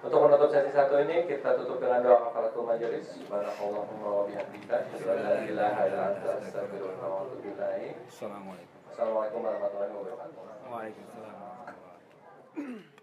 Untuk menutup sesi 1 ini, kita tutup dengan doa kafaratul majelis. Subhanallahumma wa bihamdika, asyhadu an la ilaha illa anta, astaghfiruka wa atubu ilaik. Assalamualaikum warahmatullahi wabarakatuh. Waalaikumsalam.